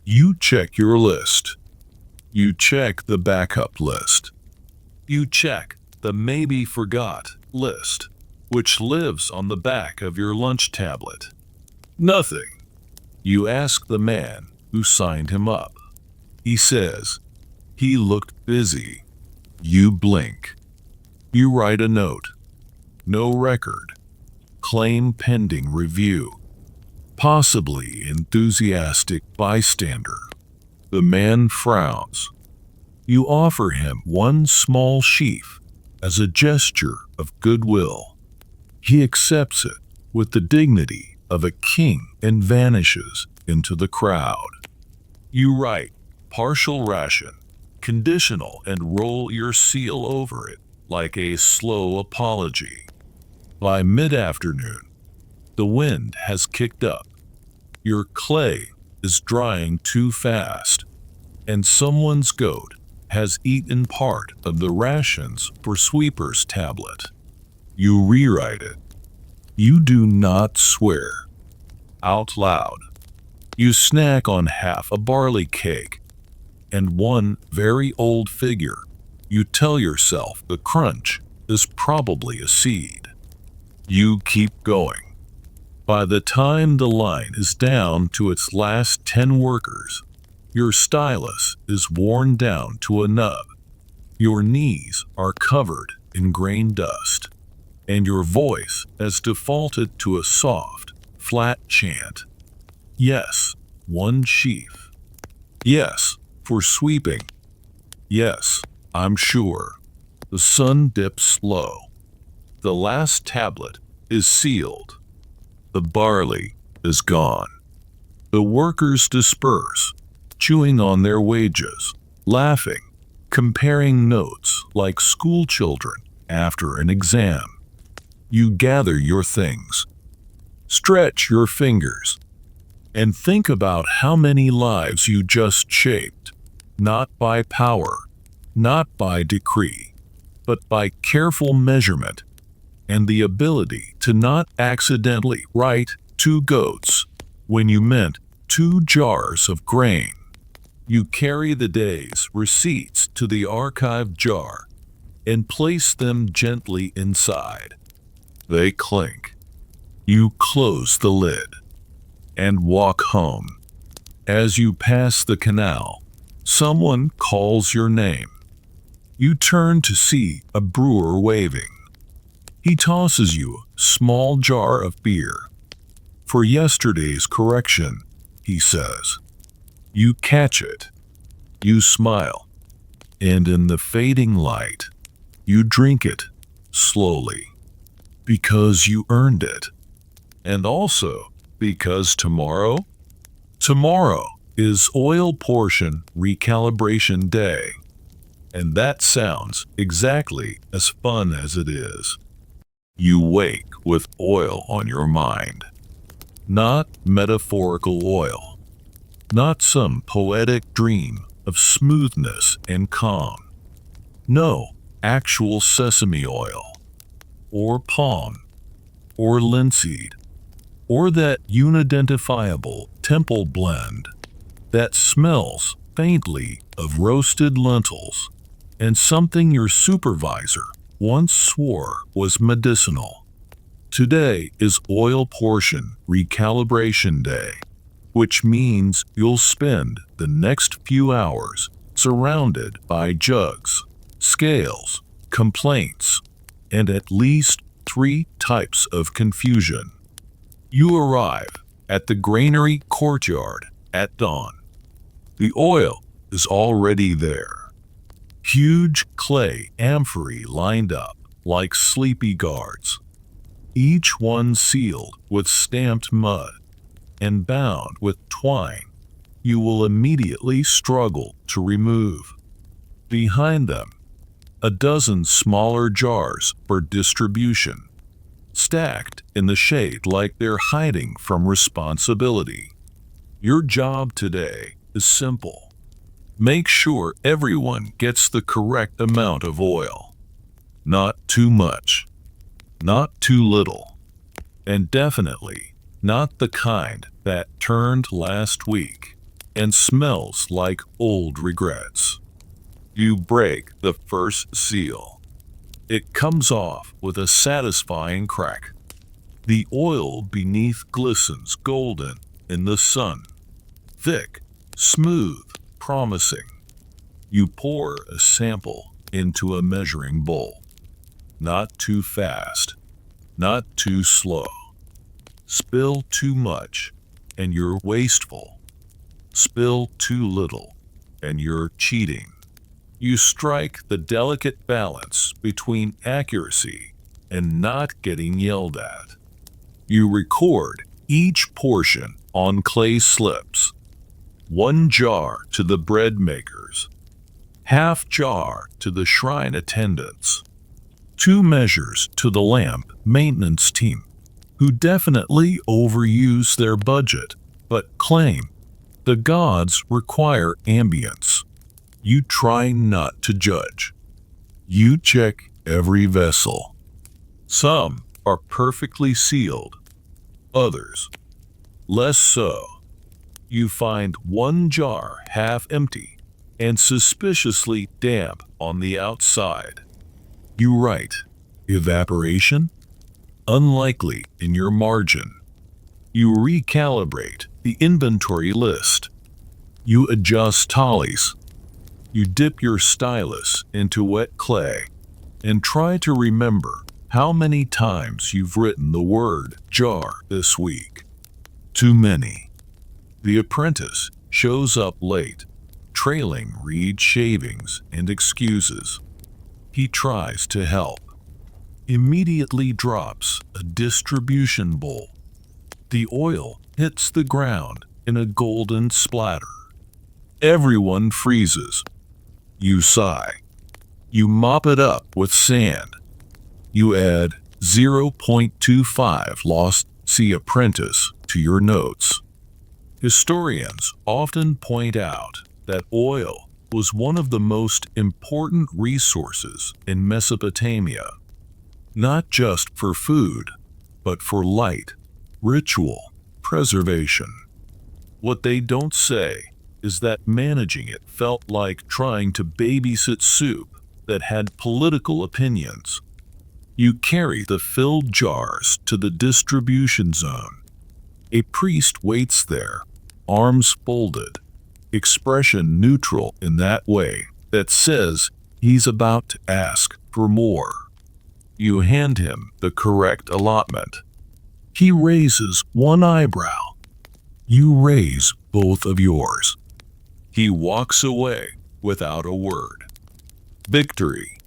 You check your list. You check the backup list. You check the maybe forgot list, which lives on the back of your lunch tablet. Nothing. You ask the man who signed him up. He says, he looked busy. You blink. You write a note. No record. Claim pending review. Possibly enthusiastic bystander. The man frowns. You offer him one small sheaf as a gesture of goodwill. He accepts it with the dignity of a king and vanishes into the crowd. You write, partial ration, conditional, and roll your seal over it like a slow apology. By mid-afternoon, the wind has kicked up. Your clay is drying too fast, and someone's goat has eaten part of the rations for Sweeper's tablet. You rewrite it. You do not swear. Out loud. You snack on half a barley cake and one very old figure. You tell yourself the crunch is probably a seed. You keep going. By the time the line is down to its last 10 workers, your stylus is worn down to a nub. Your knees are covered in grain dust, and your voice has defaulted to a soft, flat chant. Yes, one sheaf. Yes, for sweeping. Yes, I'm sure. The sun dips low. The last tablet is sealed. The barley is gone. The workers disperse, chewing on their wages, laughing, comparing notes like school children after an exam. You gather your things, stretch your fingers, and think about how many lives you just shaped, not by power, not by decree, but by careful measurement and the ability to not accidentally write 2 goats when you meant 2 jars of grain. You carry the day's receipts to the archive jar and place them gently inside. They clink. You close the lid and walk home. As you pass the canal, someone calls your name. You turn to see a brewer waving. He tosses you a small jar of beer. For yesterday's correction, he says. You catch it. You smile. And in the fading light, you drink it slowly. Because you earned it. And also because tomorrow is oil portion recalibration day. And that sounds exactly as fun as it is. You wake with oil on your mind. Not metaphorical oil. Not some poetic dream of smoothness and calm. No, actual sesame oil. Or palm. Or linseed. Or that unidentifiable temple blend that smells faintly of roasted lentils and something your supervisor once swore was medicinal. Today is oil portion recalibration day, which means you'll spend the next few hours surrounded by jugs, scales, complaints, and at least 3 types of confusion. You arrive at the granary courtyard at dawn. The oil is already there. Huge clay amphorae lined up like sleepy guards, each one sealed with stamped mud and bound with twine you will immediately struggle to remove. Behind them, a dozen smaller jars for distribution, stacked in the shade like they're hiding from responsibility. Your job today is simple. Make sure everyone gets the correct amount of oil. Not too much, not too little, and definitely not the kind that turned last week and smells like old regrets. You break the first seal. It comes off with a satisfying crack. The oil beneath glistens golden in the sun. Thick, smooth, promising. You pour a sample into a measuring bowl. Not too fast, not too slow. Spill too much, and you're wasteful. Spill too little, and you're cheating. You strike the delicate balance between accuracy and not getting yelled at. You record each portion on clay slips. 1 jar to the bread makers, half jar to the shrine attendants, 2 measures to the lamp maintenance team, who definitely overuse their budget, but claim the gods require ambience. You try not to judge. You check every vessel. Some are perfectly sealed, others less so. You find 1 jar half empty and suspiciously damp on the outside. You write, evaporation? Unlikely in your margin. You recalibrate the inventory list. You adjust tallies. You dip your stylus into wet clay and try to remember how many times you've written the word jar this week. Too many. The apprentice shows up late, trailing reed shavings and excuses. He tries to help. Immediately drops a distribution bowl. The oil hits the ground in a golden splatter. Everyone freezes. You sigh. You mop it up with sand. You add 0.25 lost sea apprentice to your notes. Historians often point out that oil was one of the most important resources in Mesopotamia, not just for food, but for light, ritual, preservation. What they don't say is that managing it felt like trying to babysit soup that had political opinions. You carry the filled jars to the distribution zone. A priest waits there, arms folded, expression neutral in that way that says he's about to ask for more. You hand him the correct allotment. He raises 1 eyebrow. You raise both of yours. He walks away without a word. Victory.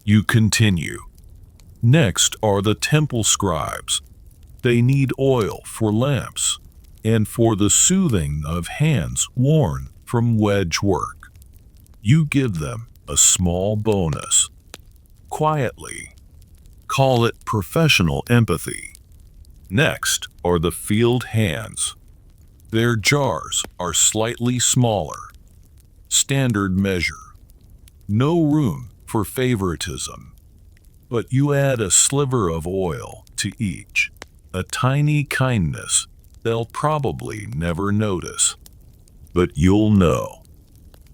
You continue. Next are the temple scribes. They need oil for lamps and for the soothing of hands worn from wedge work. You give them a small bonus. Quietly. Call it professional empathy. Next are the field hands. Their jars are slightly smaller. Standard measure. No room for favoritism. But you add a sliver of oil to each. A tiny kindness they'll probably never notice. But you'll know.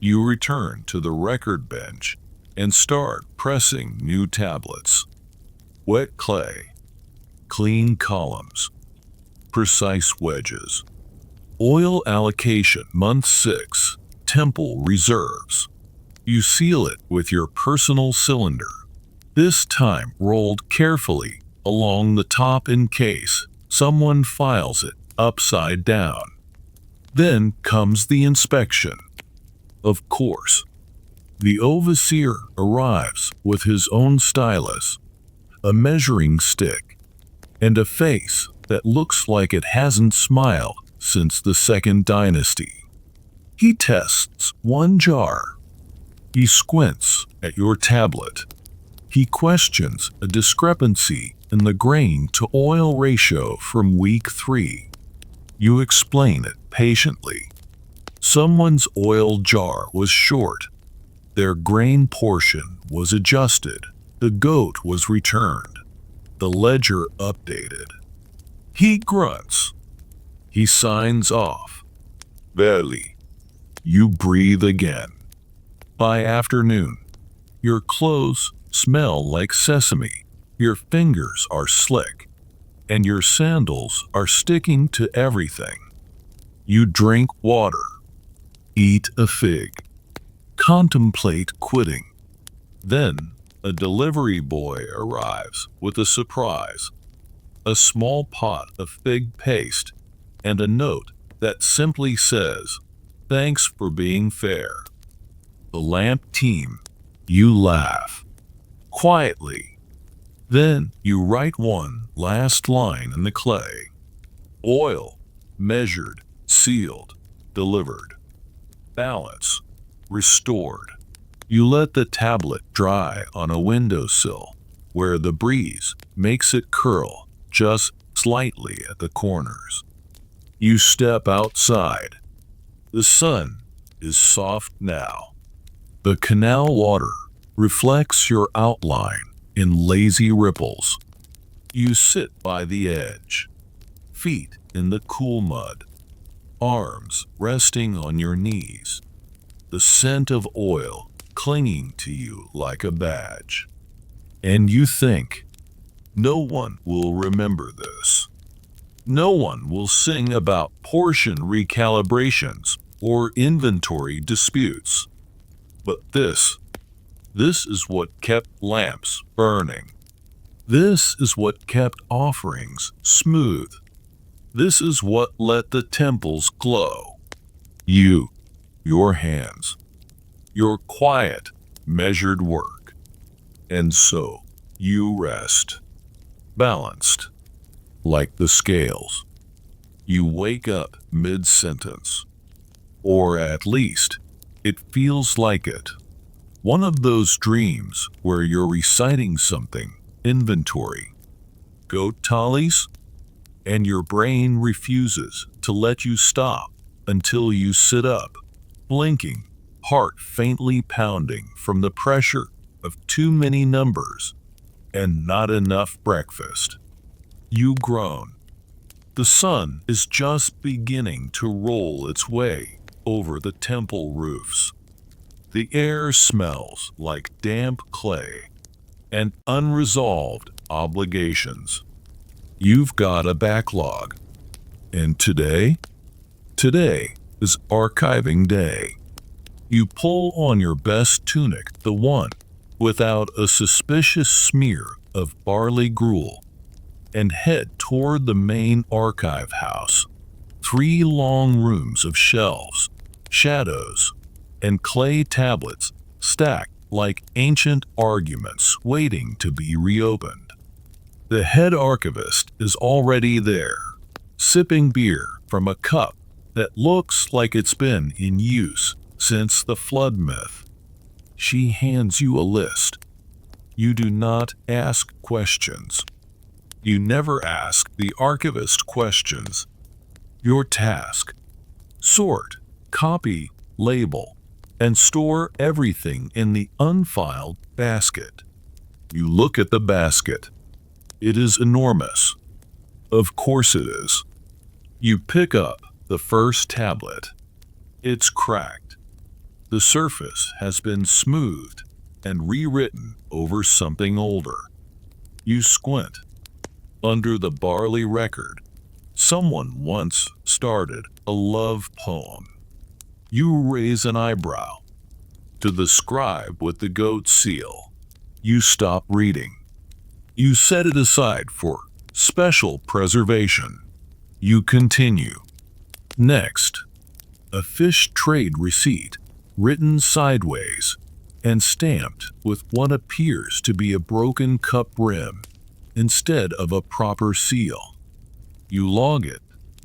You return to the record bench and start pressing new tablets. Wet clay, clean columns, precise wedges. Oil allocation month 6, temple reserves. You seal it with your personal cylinder, this time rolled carefully along the top in case someone files it upside down. Then comes the inspection. Of course, the overseer arrives with his own stylus, a measuring stick, and a face that looks like it hasn't smiled since the Second Dynasty. He tests one jar. He squints at your tablet. He questions a discrepancy in the grain-to-oil ratio from week 3. You explain it patiently. Someone's oil jar was short. Their grain portion was adjusted. The goat was returned. The ledger updated. He grunts. He signs off. Barely. You breathe again. By afternoon, your clothes smell like sesame. Your fingers are slick, and your sandals are sticking to everything. You drink water, eat a fig, contemplate quitting. Then a delivery boy arrives with a surprise, a small pot of fig paste, and a note that simply says, "Thanks for being fair." The lamp team, you laugh. Quietly. Then you write one last line in the clay. Oil, measured, sealed, delivered. Balance, restored. You let the tablet dry on a windowsill, where the breeze makes it curl just slightly at the corners. You step outside. The sun is soft now. The canal water reflects your outline in lazy ripples. You sit by the edge, feet in the cool mud, arms resting on your knees, the scent of oil clinging to you like a badge. And you think, no one will remember this. No one will sing about portion recalibrations or inventory disputes. But this is what kept lamps burning. This is what kept offerings smooth. This is what let the temples glow. You, your hands, your quiet, measured work. And so you rest, balanced, like the scales. You wake up mid-sentence, or at least it feels like it. One of those dreams where you're reciting something, inventory, goat tallies, and your brain refuses to let you stop until you sit up, blinking, heart faintly pounding from the pressure of too many numbers and not enough breakfast. You groan. The sun is just beginning to roll its way over the temple roofs. The air smells like damp clay and unresolved obligations. You've got a backlog. And today is archiving day. You pull on your best tunic, the one without a suspicious smear of barley gruel, and head toward the main archive house. 3 long rooms of shelves, shadows, and clay tablets stacked like ancient arguments waiting to be reopened. The head archivist is already there, sipping beer from a cup that looks like it's been in use since the flood myth. She hands you a list. You do not ask questions. You never ask the archivist questions. Your task: sort, copy, label, and store everything in the unfiled basket. You look at the basket. It is enormous. Of course it is. You pick up the first tablet. It's cracked. The surface has been smoothed, and rewritten over something older. You squint. Under the barley record, someone once started a love poem. You raise an eyebrow. To the scribe with the goat seal, you stop reading. You set it aside for special preservation. You continue. Next, a fish trade receipt, written sideways and stamped with what appears to be a broken cup rim instead of a proper seal. You log it,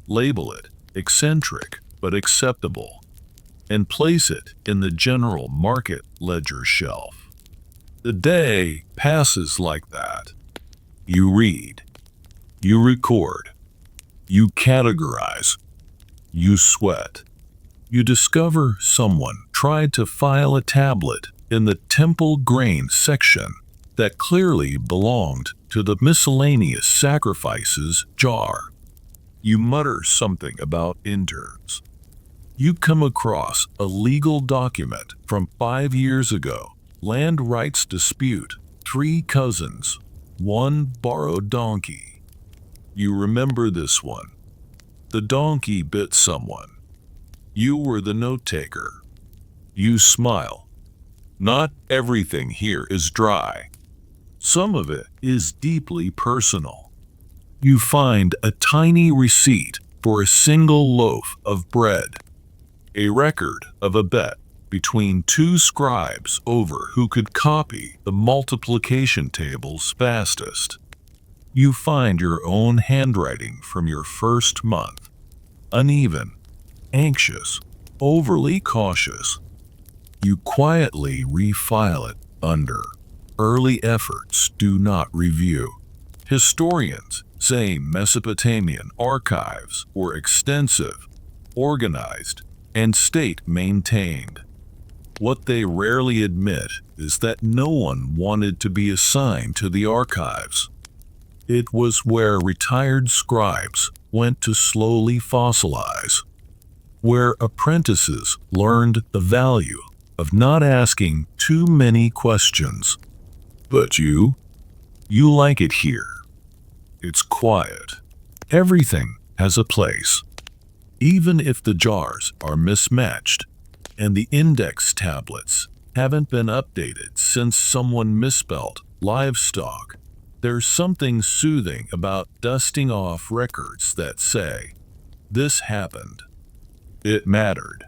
label it eccentric but acceptable, and place it in the general market ledger shelf. The day passes like that. You read, you record, you categorize, you sweat. You discover someone tried to file a tablet in the temple grain section that clearly belonged to the miscellaneous sacrifices jar. You mutter something about interns. You come across a legal document from 5 years ago. Land rights dispute. 3 cousins. 1 borrowed donkey. You remember this one. The donkey bit someone. You were the note-taker. You smile. Not everything here is dry. Some of it is deeply personal. You find a tiny receipt for a single loaf of bread. A record of a bet between 2 scribes over who could copy the multiplication tables fastest. You find your own handwriting from your first month. Uneven, anxious, overly cautious. You quietly refile it under early efforts do not review. Historians say Mesopotamian archives were extensive, organized, and state-maintained. What they rarely admit is that no one wanted to be assigned to the archives. It was where retired scribes went to slowly fossilize, where apprentices learned the value of not asking too many questions. But you like it here. It's quiet. Everything has a place. Even if the jars are mismatched and the index tablets haven't been updated since someone misspelled livestock, there's something soothing about dusting off records that say, "This happened. It mattered.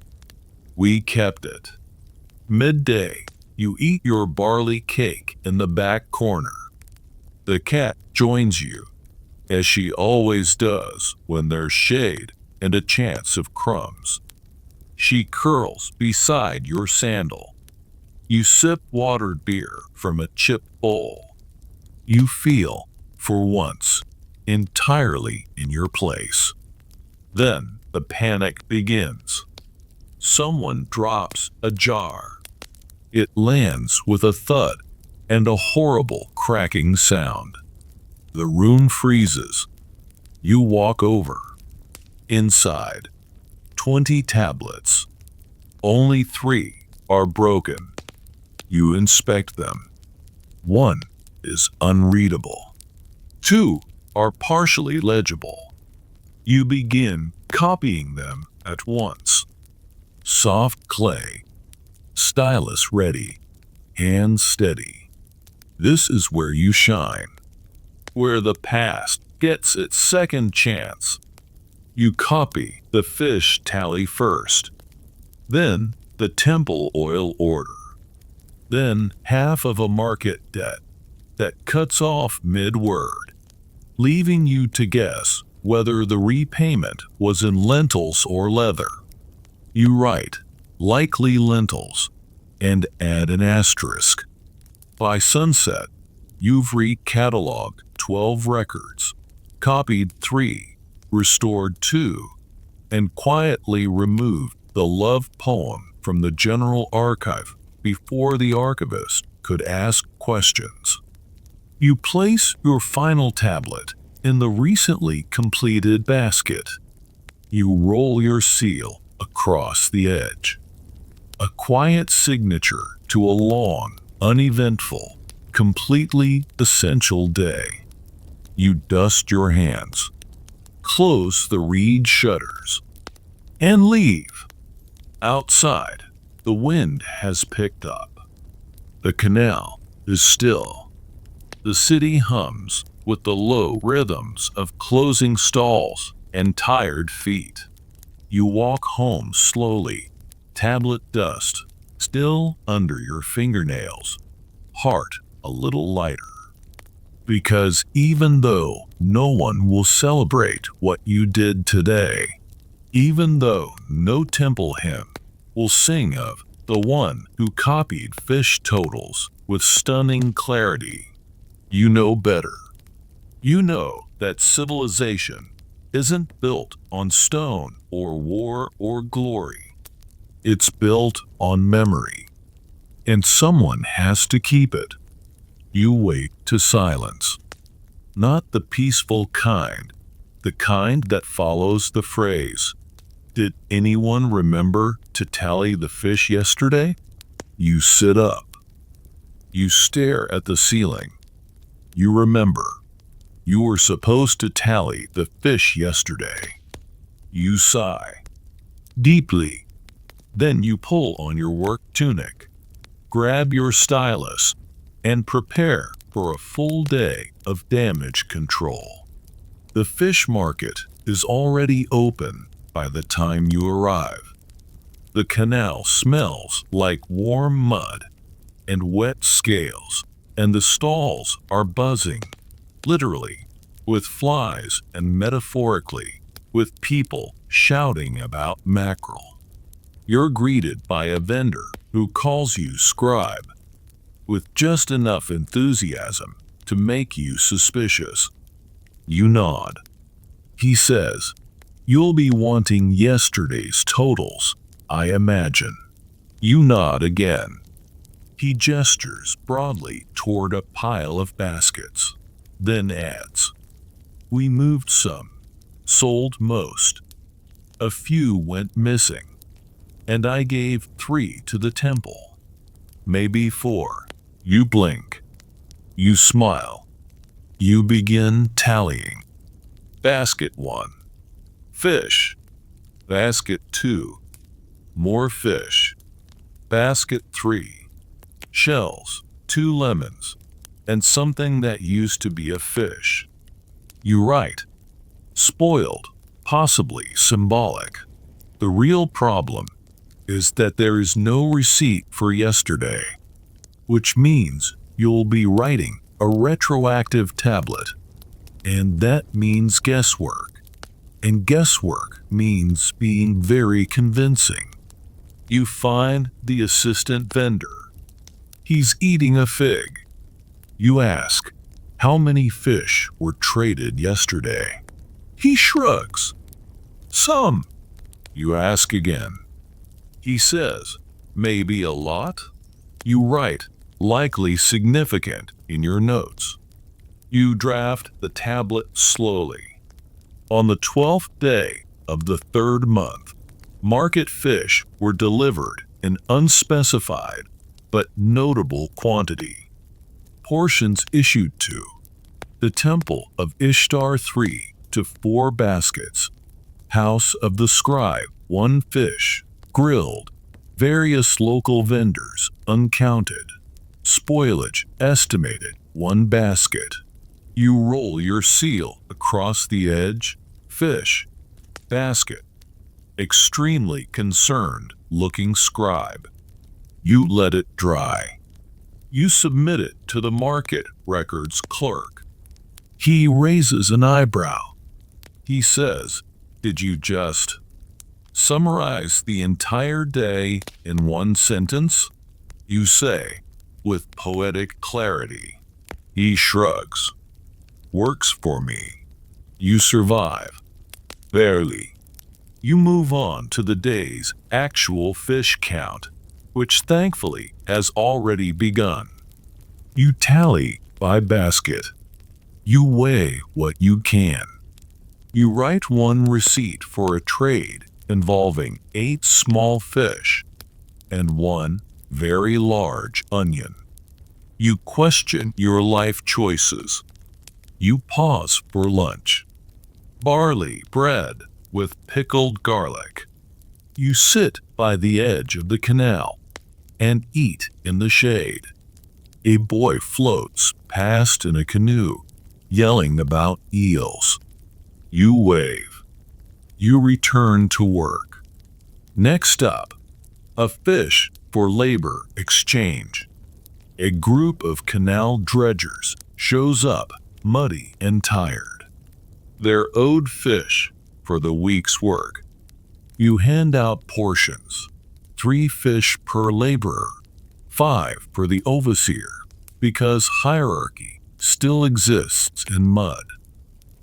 We kept it." Midday, you eat your barley cake in the back corner. The cat joins you, as she always does when there's shade and a chance of crumbs. She curls beside your sandal. You sip watered beer from a chipped bowl. You feel, for once, entirely in your place. Then the panic begins. Someone drops a jar. It lands with a thud and a horrible cracking sound. The room freezes. You walk over. Inside, 20 tablets. Only 3 are broken. You inspect them. 1 is unreadable. 2 are partially legible. You begin copying them at once. Soft clay, stylus ready, hand steady. This is where you shine, where the past gets its second chance. You copy the fish tally first, then the temple oil order, then half of a market debt that cuts off mid-word, leaving you to guess whether the repayment was in lentils or leather. You write, likely lentils, and add an asterisk. By sunset, you've re-cataloged 12 records, copied 3, restored 2, and quietly removed the love poem from the general archive before the archivist could ask questions. You place your final tablet in the recently completed basket. You roll your seal across the edge. A quiet signature to a long, Uneventful, completely essential day. You dust your hands, close the reed shutters, and leave. Outside, the wind has picked up. The canal is still. The city hums with the low rhythms of closing stalls and tired feet. You walk home slowly, tablet dust still under your fingernails, heart a little lighter. Because even though no one will celebrate what you did today, even though no temple hymn will sing of the one who copied fish totals with stunning clarity, you know better. You know that civilization isn't built on stone or war or glory. It's built on memory, and someone has to keep it. You wait to silence. Not the peaceful kind, the kind that follows the phrase, "Did anyone remember to tally the fish yesterday?" You sit up. You stare at the ceiling. You remember. You were supposed to tally the fish yesterday. You sigh. Deeply. Then you pull on your work tunic, grab your stylus, and prepare for a full day of damage control. The fish market is already open by the time you arrive. The canal smells like warm mud and wet scales, and the stalls are buzzing, literally, with flies, and metaphorically, with people shouting about mackerel. You're greeted by a vendor who calls you scribe, with just enough enthusiasm to make you suspicious. You nod. He says, "You'll be wanting yesterday's totals, I imagine." You nod again. He gestures broadly toward a pile of baskets, then adds, "We moved some, sold most. A few went missing, and I gave 3 to the temple. Maybe 4. You blink. You smile. You begin tallying. Basket 1. Fish. Basket 2. More fish. Basket 3. Shells, 2 lemons, and something that used to be a fish. You write, spoiled, possibly symbolic. The real problem is that there is no receipt for yesterday, which means you'll be writing a retroactive tablet, and that means guesswork, and guesswork means being very convincing. You find the assistant vendor. He's eating a fig. You ask, how many fish were traded yesterday? He shrugs. Some. You ask again. He says, maybe a lot? You write, likely significant, in your notes. You draft the tablet slowly. On the 12th day of the 3rd month, market fish were delivered in unspecified but notable quantity. Portions issued to the Temple of Ishtar 3 to 4 baskets, House of the Scribe 1 fish, grilled, various local vendors uncounted, spoilage estimated 1 basket. You roll your seal across the edge, fish, basket, extremely concerned looking scribe. You let it dry. You submit it to the market records clerk. He raises an eyebrow. He says, did you just summarize the entire day in 1 sentence? You say, with poetic clarity. He shrugs. Works for me. You survive. Barely. You move on to the day's actual fish count, which thankfully has already begun. You tally by basket. You weigh what you can. You write 1 receipt for a trade involving 8 small fish and 1 very large onion. You question your life choices. You pause for lunch. Barley bread with pickled garlic. You sit by the edge of the canal and eat in the shade. A boy floats past in a canoe, yelling about eels. You wave. You return to work. Next up, a fish for labor exchange. A group of canal dredgers shows up, muddy and tired. They're owed fish for the week's work. You hand out portions. 3 fish per laborer, 5 for the overseer, because hierarchy still exists in mud.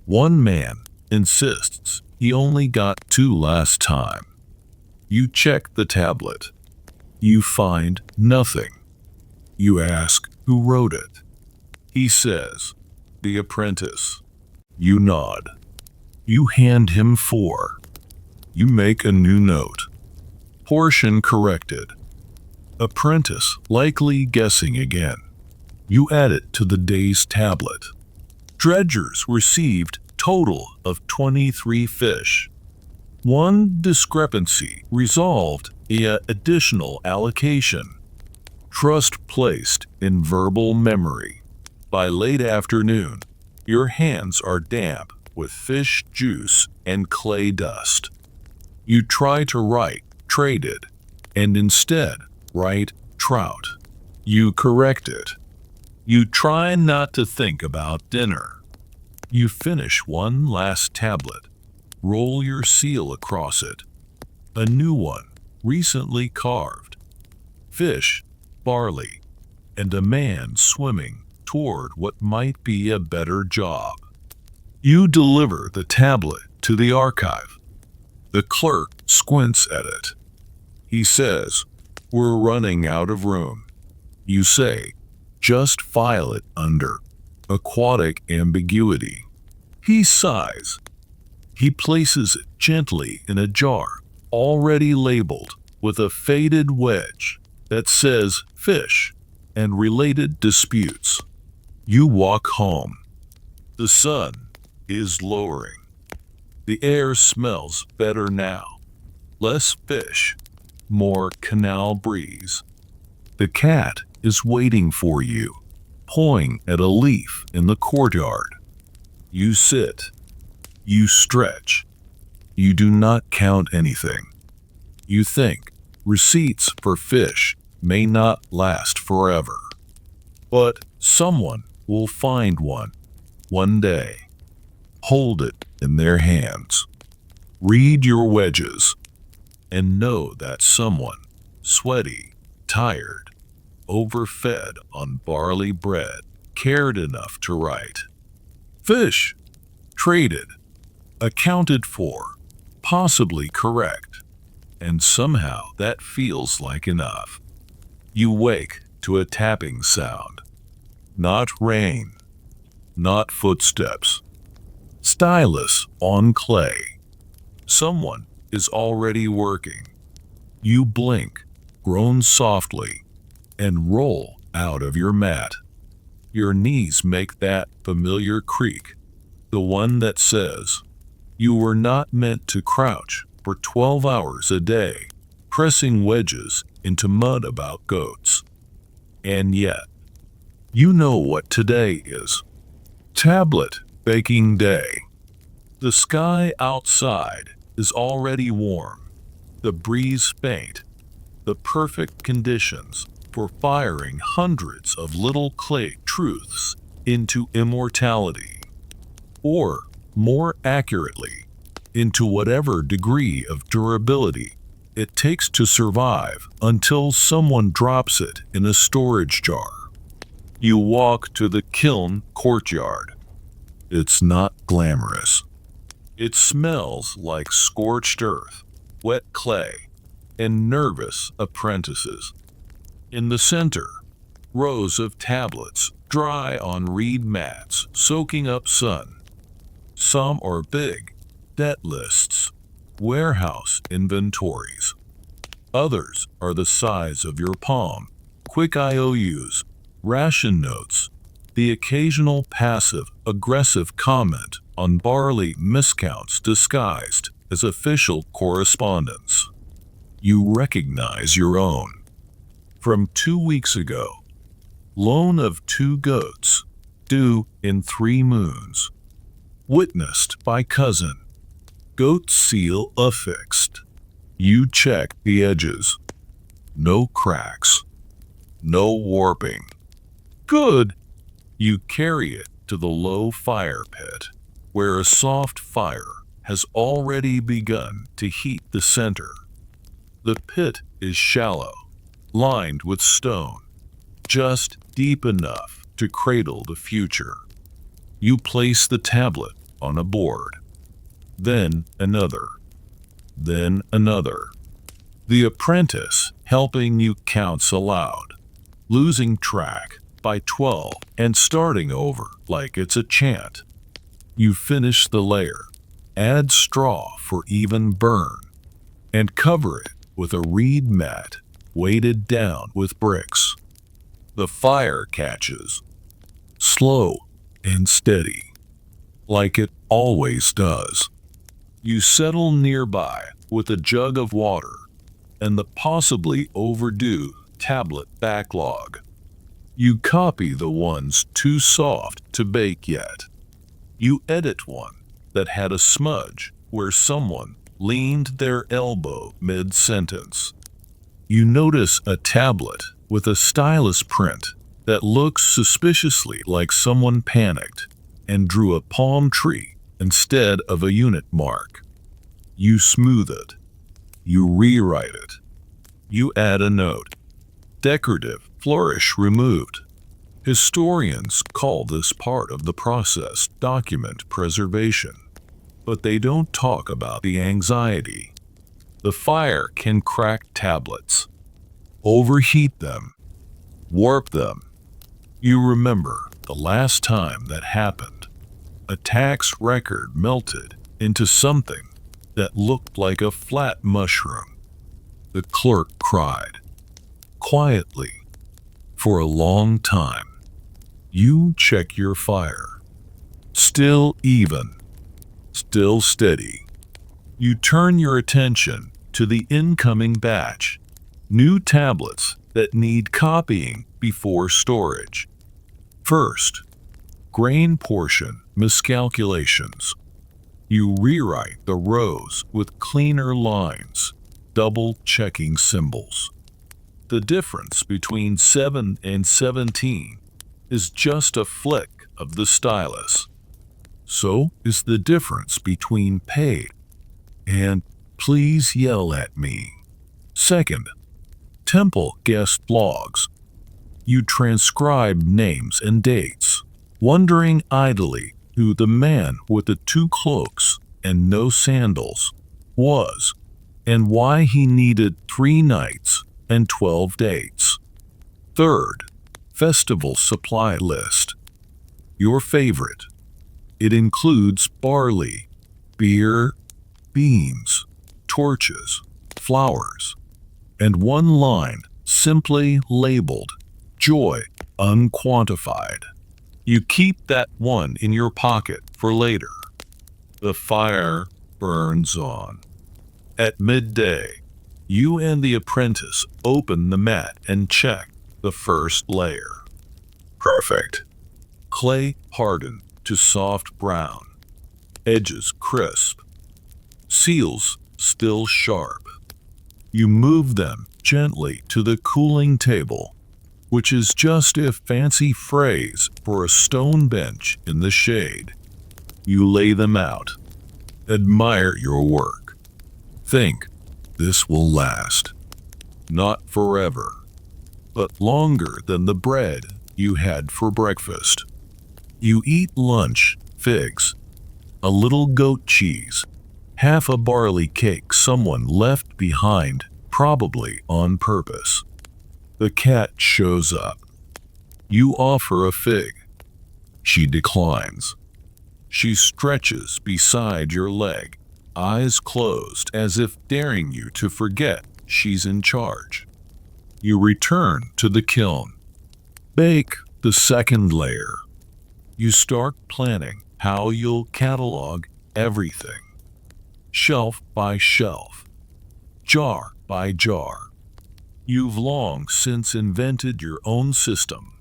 One man insists he only got 2 last time. You check the tablet. You find nothing. You ask who wrote it. He says, "The apprentice." You nod. You hand him 4. You make a new note. Portion corrected. Apprentice likely guessing again. You add it to the day's tablet. Dredgers received total of 23 fish. One discrepancy resolved via additional allocation. Trust placed in verbal memory. By late afternoon, your hands are damp with fish juice and clay dust. You try to write traded and instead write trout. You correct it. You try not to think about dinner. You finish one last tablet. Roll your seal across it. A new one, recently carved. Fish, barley, and a man swimming toward what might be a better job. You deliver the tablet to the archive. The clerk squints at it. He says, "We're running out of room." You say, "Just file it under aquatic ambiguity." He sighs. He places it gently in a jar, already labeled with a faded wedge that says fish and related disputes. You walk home. The sun is lowering. The air smells better now. Less fish, more canal breeze. The cat is waiting for you, pawing at a leaf in the courtyard. You sit. You stretch. You do not count anything. You think receipts for fish may not last forever. But someone will find one day. Hold it in their hands. Read your wedges and know that someone, sweaty, tired, overfed on barley bread, cared enough to write. Fish, traded, accounted for, possibly correct, and somehow that feels like enough. You wake to a tapping sound. Not rain, not footsteps. Stylus on clay. Someone is already working. You blink, groan softly, and roll out of your mat. Your knees make that familiar creak, the one that says, you were not meant to crouch for 12 hours a day, pressing wedges into mud about goats. And yet, you know what today is. Tablet baking day. The sky outside is already warm, the breeze faint, the perfect conditions for firing hundreds of little clay truths into immortality. Or, more accurately, into whatever degree of durability it takes to survive until someone drops it in a storage jar. You walk to the kiln courtyard. It's not glamorous. It smells like scorched earth, wet clay, and nervous apprentices. In the center, rows of tablets dry on reed mats soaking up sun. Some are big, debt lists, warehouse inventories. Others are the size of your palm, quick IOUs, ration notes, the occasional passive-aggressive comment on barley miscounts disguised as official correspondence. You recognize your own. From 2 weeks ago, loan of 2 goats, due in 3 moons. Witnessed by cousin. Goat seal affixed. You check the edges. No cracks. No warping. Good. You carry it to the low fire pit, where a soft fire has already begun to heat the center. The pit is shallow, lined with stone, just deep enough to cradle the future. You place the tablet on a board, then another, then another. The apprentice helping you counts aloud, losing track by 12 and starting over like it's a chant. You finish the layer, add straw for even burn, and cover it with a reed mat weighted down with bricks. The fire catches, slow and steady, like it always does. You settle nearby with a jug of water and the possibly overdue tablet backlog. You copy the ones too soft to bake yet. You edit one that had a smudge where someone leaned their elbow mid-sentence. You notice a tablet with a stylus print that looks suspiciously like someone panicked and drew a palm tree instead of a unit mark. You smooth it. You rewrite it. You add a note. Decorative flourish removed. Historians call this part of the process document preservation, but they don't talk about the anxiety. The fire can crack tablets, overheat them, warp them. You remember the last time that happened. A tax record melted into something that looked like a flat mushroom. The clerk cried, quietly, for a long time. You check your fire. Still even, still steady. You turn your attention to the incoming batch, new tablets that need copying before storage. First, grain portion miscalculations. You rewrite the rows with cleaner lines, double-checking symbols. The difference between 7 and 17 is just a flick of the stylus. So is the difference between paid and please yell at me. Second, temple guest logs. You transcribe names and dates, wondering idly who the man with the 2 cloaks and no sandals was, and why he needed 3 nights and 12 dates. Third, festival supply list. Your favorite. It includes barley, beer, beans, torches, flowers, and one line simply labeled joy unquantified. You keep that one in your pocket for later. The fire burns on. At midday, you and the apprentice open the mat and check the first layer. Perfect. Clay hardened to soft brown. Edges crisp. Seals still sharp. You move them gently to the cooling table, which is just a fancy phrase for a stone bench in the shade. You lay them out. Admire your work. Think, this will last. Not forever, but longer than the bread you had for breakfast. You eat lunch, figs, a little goat cheese, half a barley cake someone left behind, probably on purpose. The cat shows up. You offer a fig. She declines. She stretches beside your leg, eyes closed as if daring you to forget she's in charge. You return to the kiln. Bake the second layer. You start planning how you'll catalog everything, shelf by shelf, jar by jar. You've long since invented your own system.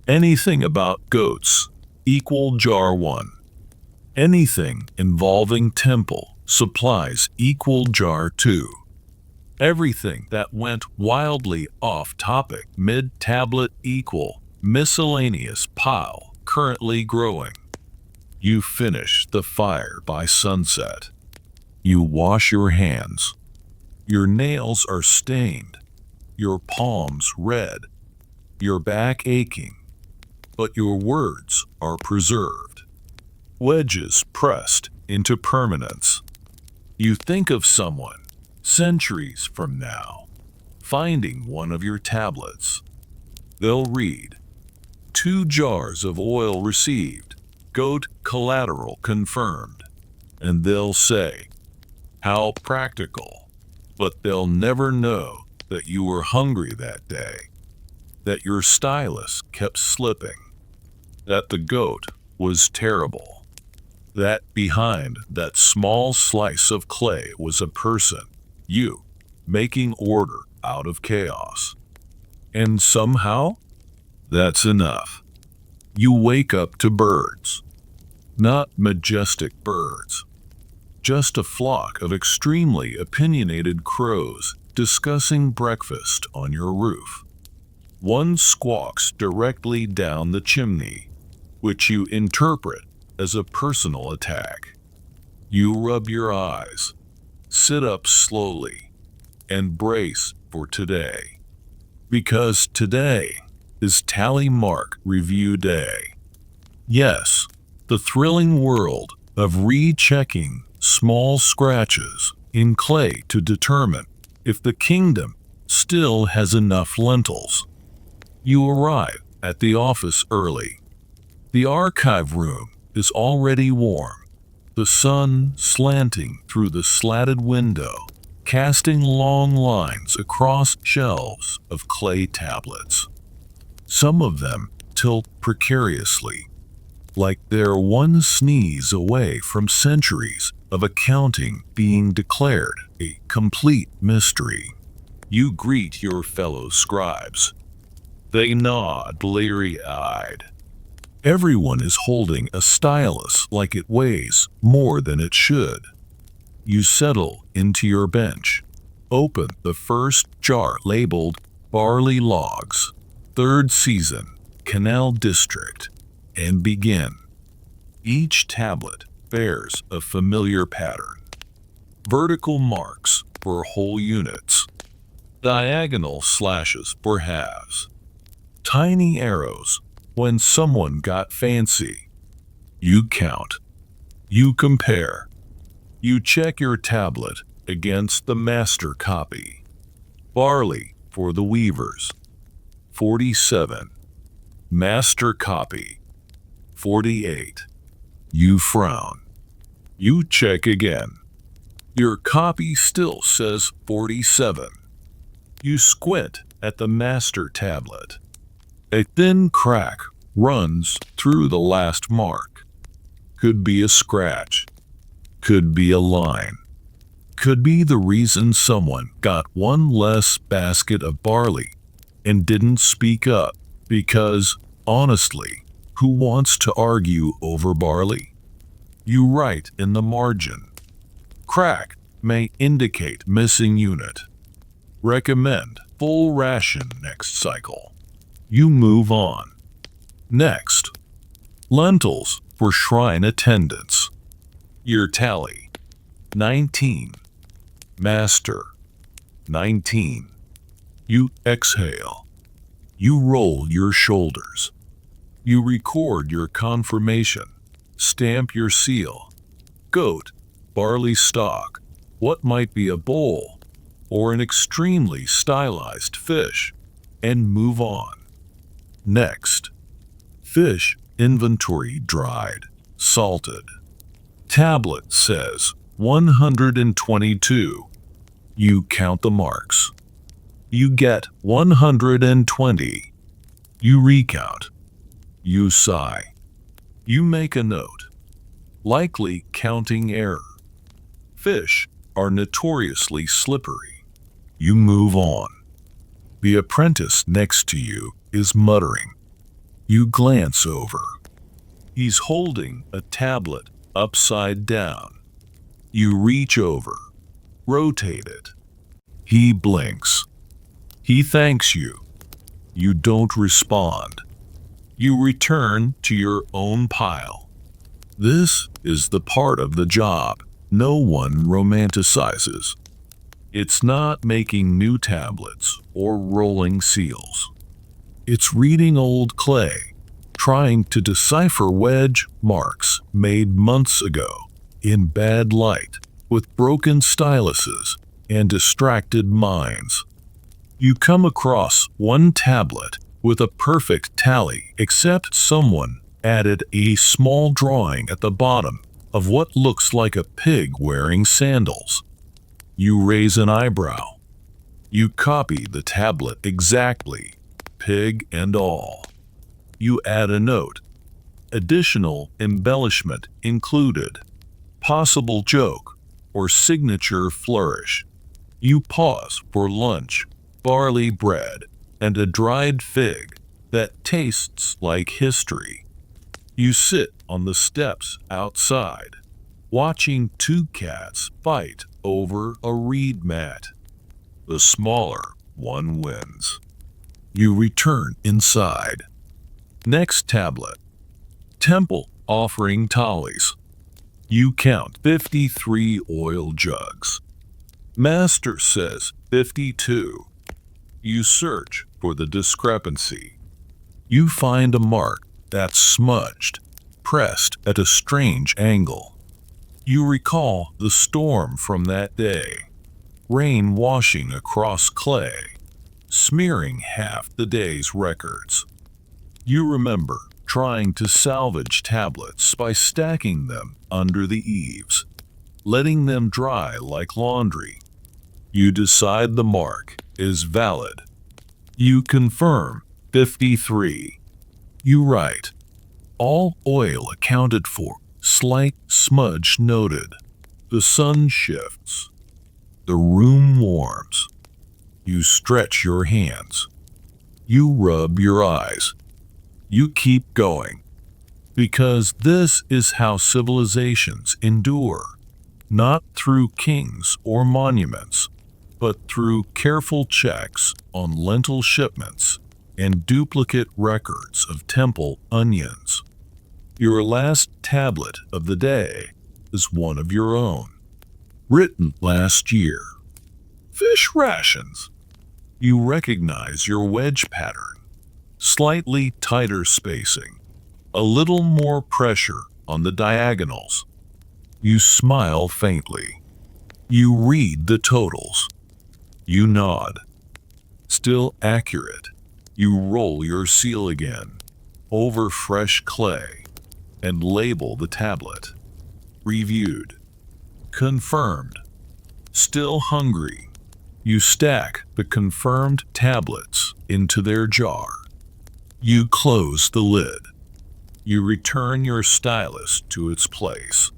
Anything about goats, equal jar 1. Anything involving temple supplies, equal jar 2. Everything that went wildly off topic mid-tablet, equal miscellaneous pile currently growing. You finish the fire by sunset. You wash your hands. Your nails are stained, your palms red, your back aching, but your words are preserved. Wedges pressed into permanence. You think of someone centuries from now, finding one of your tablets. They'll read, 2 jars of oil received, goat collateral confirmed. And they'll say, how practical. But they'll never know that you were hungry that day, that your stylus kept slipping, that the goat was terrible, that behind that small slice of clay was a person, you, making order out of chaos. And somehow, that's enough. You wake up to birds. Not majestic birds. Just a flock of extremely opinionated crows discussing breakfast on your roof. One squawks directly down the chimney, which you interpret as a personal attack. You rub your eyes, sit up slowly, and brace for today. Because today is tally mark review day. Yes, the thrilling world of rechecking small scratches in clay to determine if the kingdom still has enough lentils. You arrive at the office early. The archive room is already warm, the sun slanting through the slatted window, casting long lines across shelves of clay tablets. Some of them tilt precariously, like they're one sneeze away from centuries of accounting being declared a complete mystery. You greet your fellow scribes. They nod bleary-eyed. Everyone is holding a stylus like it weighs more than it should. You settle into your bench, open the first jar labeled Barley Logs, 3rd Season, Canal District, and begin. Each tablet bears a familiar pattern. Vertical marks for whole units, diagonal slashes for halves, tiny arrows when someone got fancy. You count, you compare, you check your tablet against the master copy. Barley for the weavers, 47. Master copy, 48. You frown. You check again. Your copy still says 47. You squint at the master tablet. A thin crack runs through the last mark. Could be a scratch. Could be a line. Could be the reason someone got one less basket of barley and didn't speak up, because, honestly, who wants to argue over barley? You write in the margin. Crack may indicate missing unit. Recommend full ration next cycle. You move on. Next, lentils for shrine attendants. Your tally, 19. Master, 19. You exhale. You roll your shoulders. You record your confirmation. Stamp your seal. Goat, barley stock, what might be a bowl, or an extremely stylized fish, and move on. Next, fish inventory dried, salted. Tablet says 122. You count the marks. You get 120. You recount. You sigh. You make a note. Likely counting error. Fish are notoriously slippery. You move on. The apprentice next to you is muttering. You glance over. He's holding a tablet upside down. You reach over, rotate it. He blinks. He thanks you. You don't respond. You return to your own pile. This is the part of the job no one romanticizes. It's not making new tablets or rolling seals. It's reading old clay, trying to decipher wedge marks made months ago in bad light with broken styluses and distracted minds. You come across one tablet with a perfect tally, except someone added a small drawing at the bottom of what looks like a pig wearing sandals. You raise an eyebrow. You copy the tablet exactly, pig and all. You add a note. Additional embellishment included. Possible joke or signature flourish. You pause for lunch, barley bread, and a dried fig that tastes like history. You sit on the steps outside, watching two cats fight over a reed mat. The smaller one wins. You return inside. Next tablet. Temple offering tallies. You count 53 oil jugs. Master says 52. You search for the discrepancy. You find a mark that's smudged, pressed at a strange angle. You recall the storm from that day, rain washing across clay, smearing half the day's records. You remember trying to salvage tablets by stacking them under the eaves, letting them dry like laundry. You decide the mark is valid. You confirm 53. You write, all oil accounted for, slight smudge noted. The sun shifts. The room warms. You stretch your hands. You rub your eyes. You keep going. Because this is how civilizations endure, not through kings or monuments, but through careful checks on lentil shipments and duplicate records of temple onions. Your last tablet of the day is one of your own, written last year. Fish rations. You recognize your wedge pattern, slightly tighter spacing, a little more pressure on the diagonals. You smile faintly. You read the totals. You nod. Still accurate. You roll your seal again, over fresh clay, and label the tablet. Reviewed. Confirmed. Still hungry. You stack the confirmed tablets into their jar. You close the lid. You return your stylus to its place.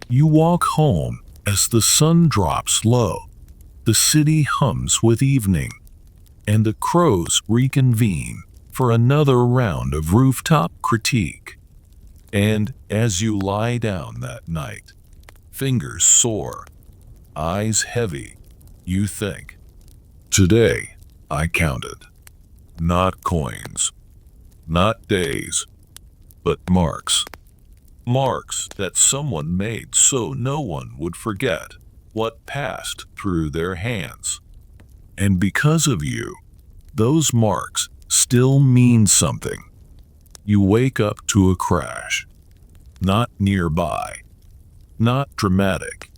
You walk home as the sun drops low. The city hums with evening, and the crows reconvene for another round of rooftop critique. And as you lie down that night, fingers sore, eyes heavy, you think, today I counted, not coins, not days, but marks. Marks that someone made so no one would forget what passed through their hands. And because of you, those marks still mean something. You wake up to a crash. Not nearby. Not dramatic.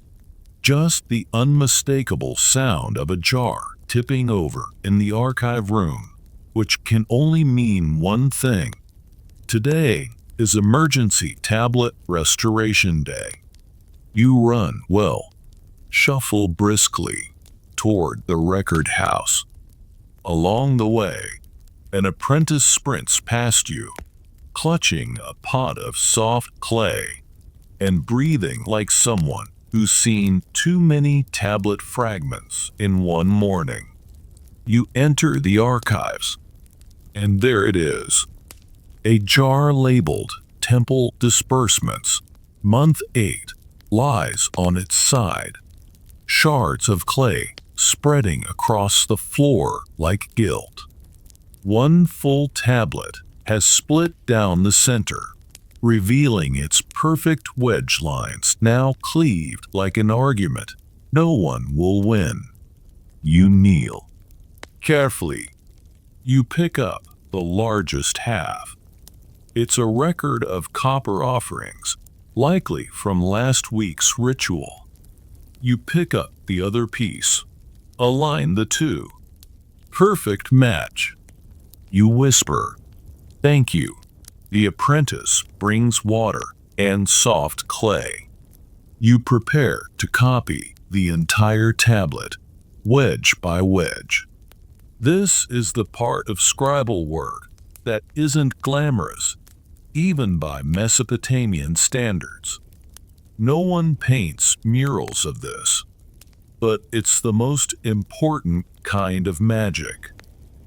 Just the unmistakable sound of a jar tipping over in the archive room, which can only mean one thing. Today is Emergency Tablet Restoration Day. You run, shuffle briskly toward the record house. Along the way, An apprentice sprints past you, clutching a pot of soft clay and breathing like someone who's seen too many tablet fragments in one morning. You enter the archives, and there it is. A jar labeled Temple Disbursements, Month 8, lies on its side. Shards of clay spreading across the floor like gilt. One full tablet has split down the center, revealing its perfect wedge lines now cleaved like an argument no one will win. You kneel. Carefully, you pick up the largest half. It's a record of copper offerings, likely from last week's ritual. You pick up the other piece, align the two. Perfect match. You whisper, "Thank you." The apprentice brings water and soft clay. You prepare to copy the entire tablet, wedge by wedge. This is the part of scribal work that isn't glamorous, even by Mesopotamian standards. No one paints murals of this, but it's the most important kind of magic.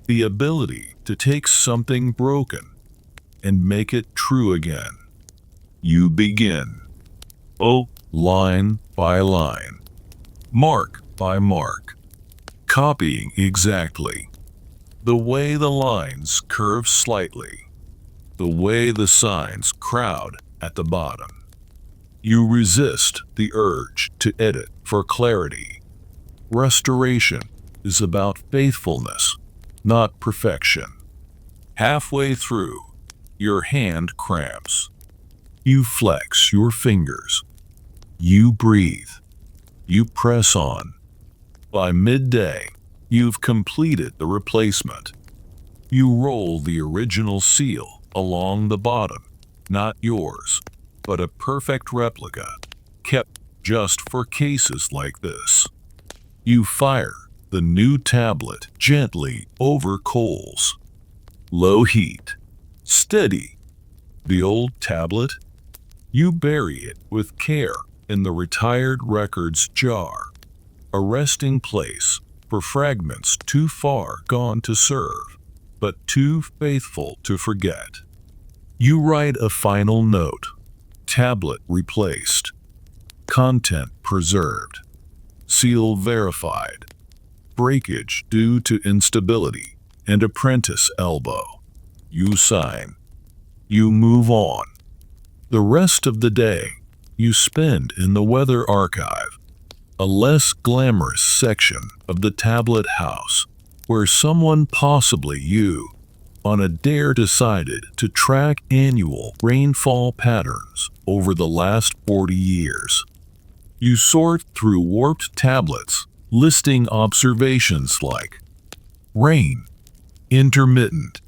The ability to take something broken and make it true again. You begin. Oh, line by line, mark by mark, copying exactly. The way the lines curve slightly, the way the signs crowd at the bottom. You resist the urge to edit for clarity. Restoration is about faithfulness, not perfection. Halfway through, your hand cramps. You flex your fingers. You breathe. You press on. By midday, you've completed the replacement. You roll the original seal along the bottom, not yours, but a perfect replica, kept just for cases like this. You fire the new tablet gently over coals. Low heat. Steady. The old tablet? You bury it with care in the retired records jar, a resting place for fragments too far gone to serve, but too faithful to forget. You write a final note. Tablet replaced. Content preserved. Seal verified. Breakage due to instability and apprentice elbow. You sign. You move on. The rest of the day you spend in the weather archive, a less glamorous section of the tablet house where someone, possibly you, on a dare decided to track annual rainfall patterns over the last 40 years. You sort through warped tablets listing observations like rain, intermittent,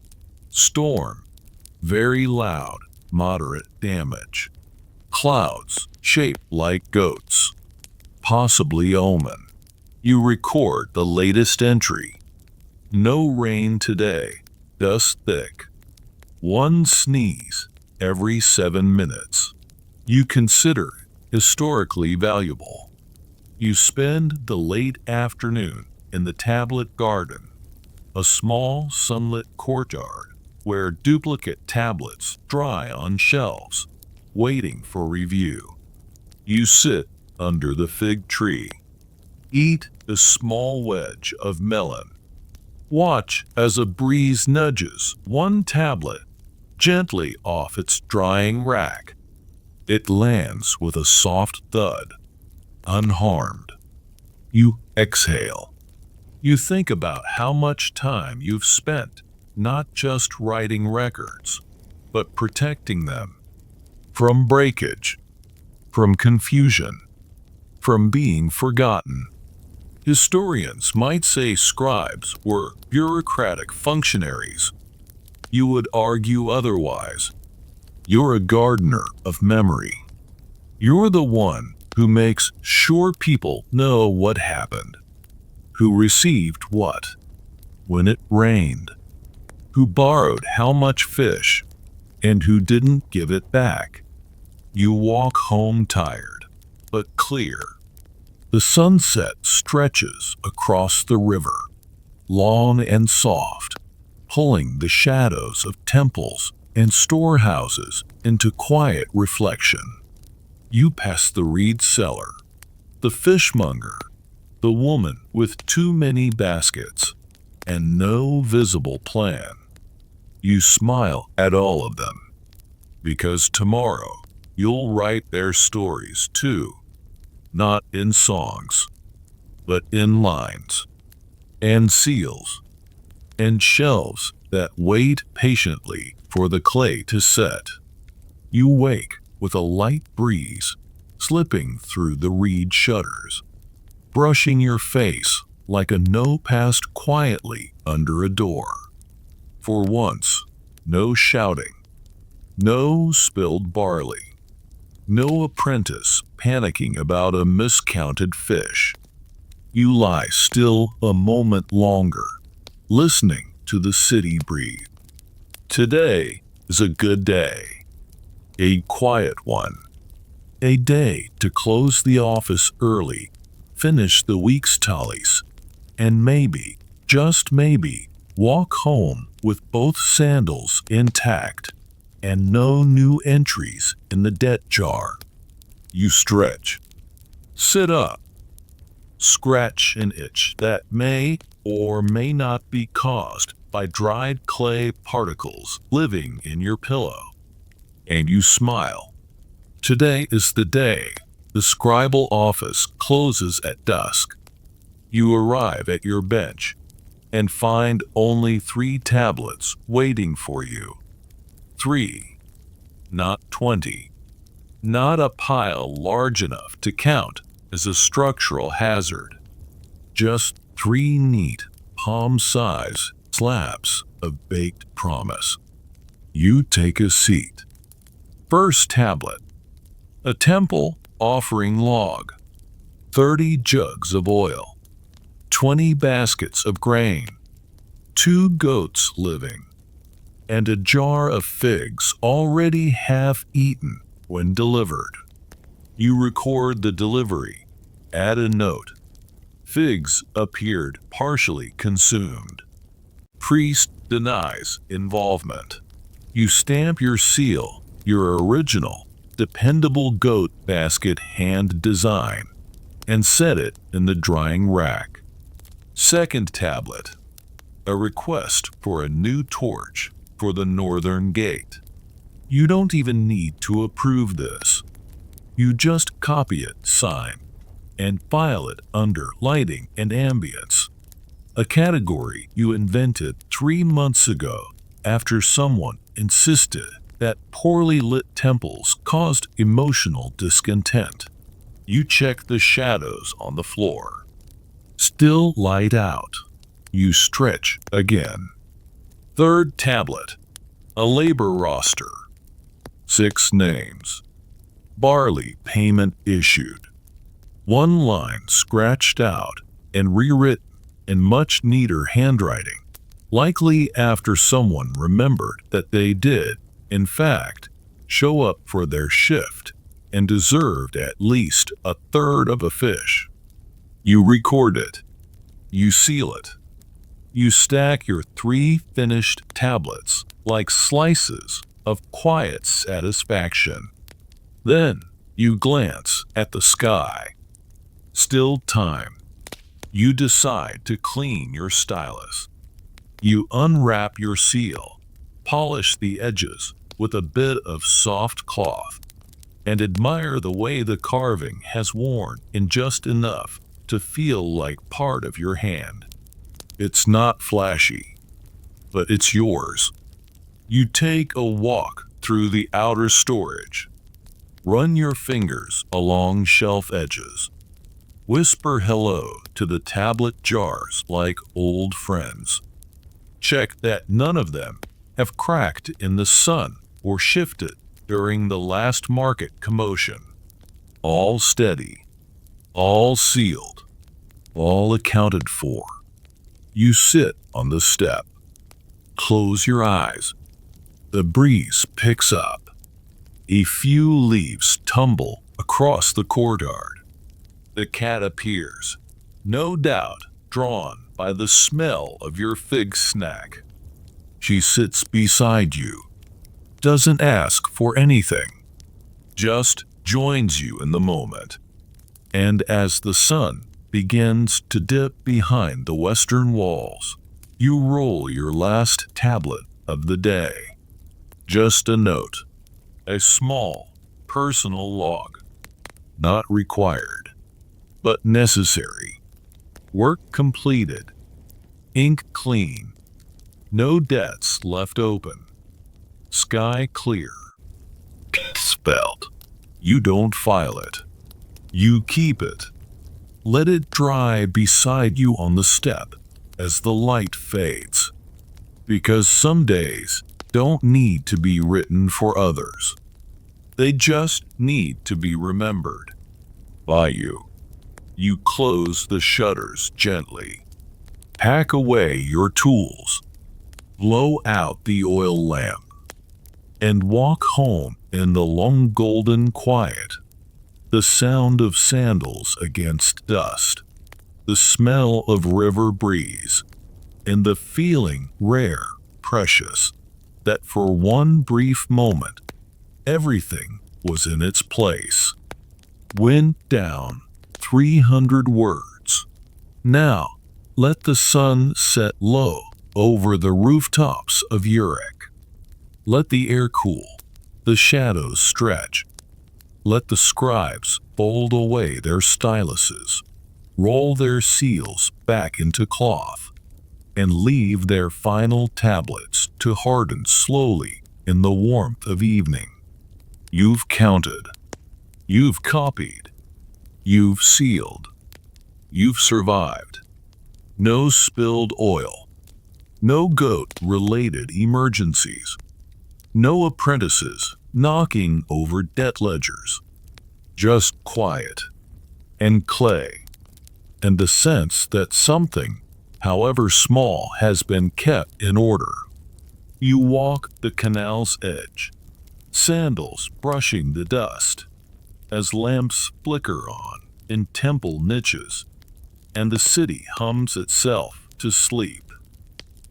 storm, very loud, moderate damage, clouds shaped like goats, possibly omen. You record the latest entry. No rain today, dust thick. One sneeze every 7 minutes. You consider historically valuable. You spend the late afternoon in the tablet garden, a small sunlit courtyard where duplicate tablets dry on shelves, waiting for review. You sit under the fig tree. Eat a small wedge of melon. Watch as a breeze nudges one tablet gently off its drying rack. It lands with a soft thud, unharmed. You exhale. You think about how much time you've spent not just writing records, but protecting them from breakage, from confusion, from being forgotten. Historians might say scribes were bureaucratic functionaries. You would argue otherwise. You're a gardener of memory. You're the one who makes sure people know what happened, who received what, when it rained, who borrowed how much fish, and who didn't give it back. You walk home tired, but clear. The sunset stretches across the river, long and soft, pulling the shadows of temples and storehouses into quiet reflection. You pass the reed seller, the fishmonger, the woman with too many baskets, and no visible plan. You smile at all of them, because tomorrow you'll write their stories too, not in songs, but in lines, and seals, and shelves that wait patiently for the clay to set. You wake with a light breeze slipping through the reed shutters, brushing your face like a no passed quietly under a door. For once, no shouting, no spilled barley, no apprentice panicking about a miscounted fish. You lie still a moment longer, listening to the city breathe. Today is a good day, a quiet one, a day to close the office early, finish the week's tallies, and maybe, just maybe, walk home with both sandals intact and no new entries in the debt jar. You stretch, sit up, scratch an itch that may or may not be caused by dried clay particles living in your pillow. And you smile. Today is the day. The scribal office closes at dusk. You arrive at your bench and find only 3 tablets waiting for you. 3, not 20. Not a pile large enough to count as a structural hazard. Just 3 neat, palm-size slabs of baked promise. You take a seat. First tablet, a temple offering log, 30 jugs of oil, 20 baskets of grain, 2 goats living, and a jar of figs already half eaten when delivered. You record the delivery, add a note. Figs appeared partially consumed. Priest denies involvement. You stamp your seal, your original, dependable goat basket hand design, and set it in the drying rack. Second tablet, a request for a new torch for the northern gate. You don't even need to approve this. You just copy it, sign, and file it under lighting and ambience, a category you invented 3 months ago after someone insisted that poorly lit temples caused emotional discontent. You check the shadows on the floor. Still light out. You stretch again. Third tablet, a labor roster. 6 names. Barley payment issued. 1 line scratched out and rewritten in much neater handwriting, likely after someone remembered that they did, in fact, show up for their shift and deserved at least a third of a fish. You record it. You seal it. You stack your 3 finished tablets like slices of quiet satisfaction. Then you glance at the sky. Still time. You decide to clean your stylus. You unwrap your seal, polish the edges with a bit of soft cloth, and admire the way the carving has worn in just enough to feel like part of your hand. It's not flashy, but it's yours. You take a walk through the outer storage. Run your fingers along shelf edges. Whisper hello to the tablet jars like old friends. Check that none of them have cracked in the sun or shifted during the last market commotion. All steady, all sealed, all accounted for. You sit on the step. Close your eyes. The breeze picks up. A few leaves tumble across the courtyard. The cat appears, no doubt drawn by the smell of your fig snack. She sits beside you, doesn't ask for anything, just joins you in the moment. And as the sun begins to dip behind the western walls, you roll your last tablet of the day. Just a note, a small, personal log. Not required, but necessary. Work completed. Ink clean. No debts left open. Sky clear. Spelled. You don't file it. You keep it. Let it dry beside you on the step as the light fades. Because some days don't need to be written for others. They just need to be remembered by you. You close the shutters gently. Pack away your tools. Blow out the oil lamp. And walk home in the long golden quiet. The sound of sandals against dust. The smell of river breeze. And the feeling rare, precious, that for one brief moment, everything was in its place. Went down 300 words. Now, let the sun set low over the rooftops of Uruk. Let the air cool, the shadows stretch. Let the scribes fold away their styluses, roll their seals back into cloth, and leave their final tablets to harden slowly in the warmth of evening. You've counted. You've copied. You've sealed. You've survived. No spilled oil. No goat-related emergencies. No apprentices knocking over debt ledgers. Just quiet and clay and the sense that something, however small, has been kept in order. You walk the canal's edge, sandals brushing the dust, as lamps flicker on in temple niches, and the city hums itself to sleep.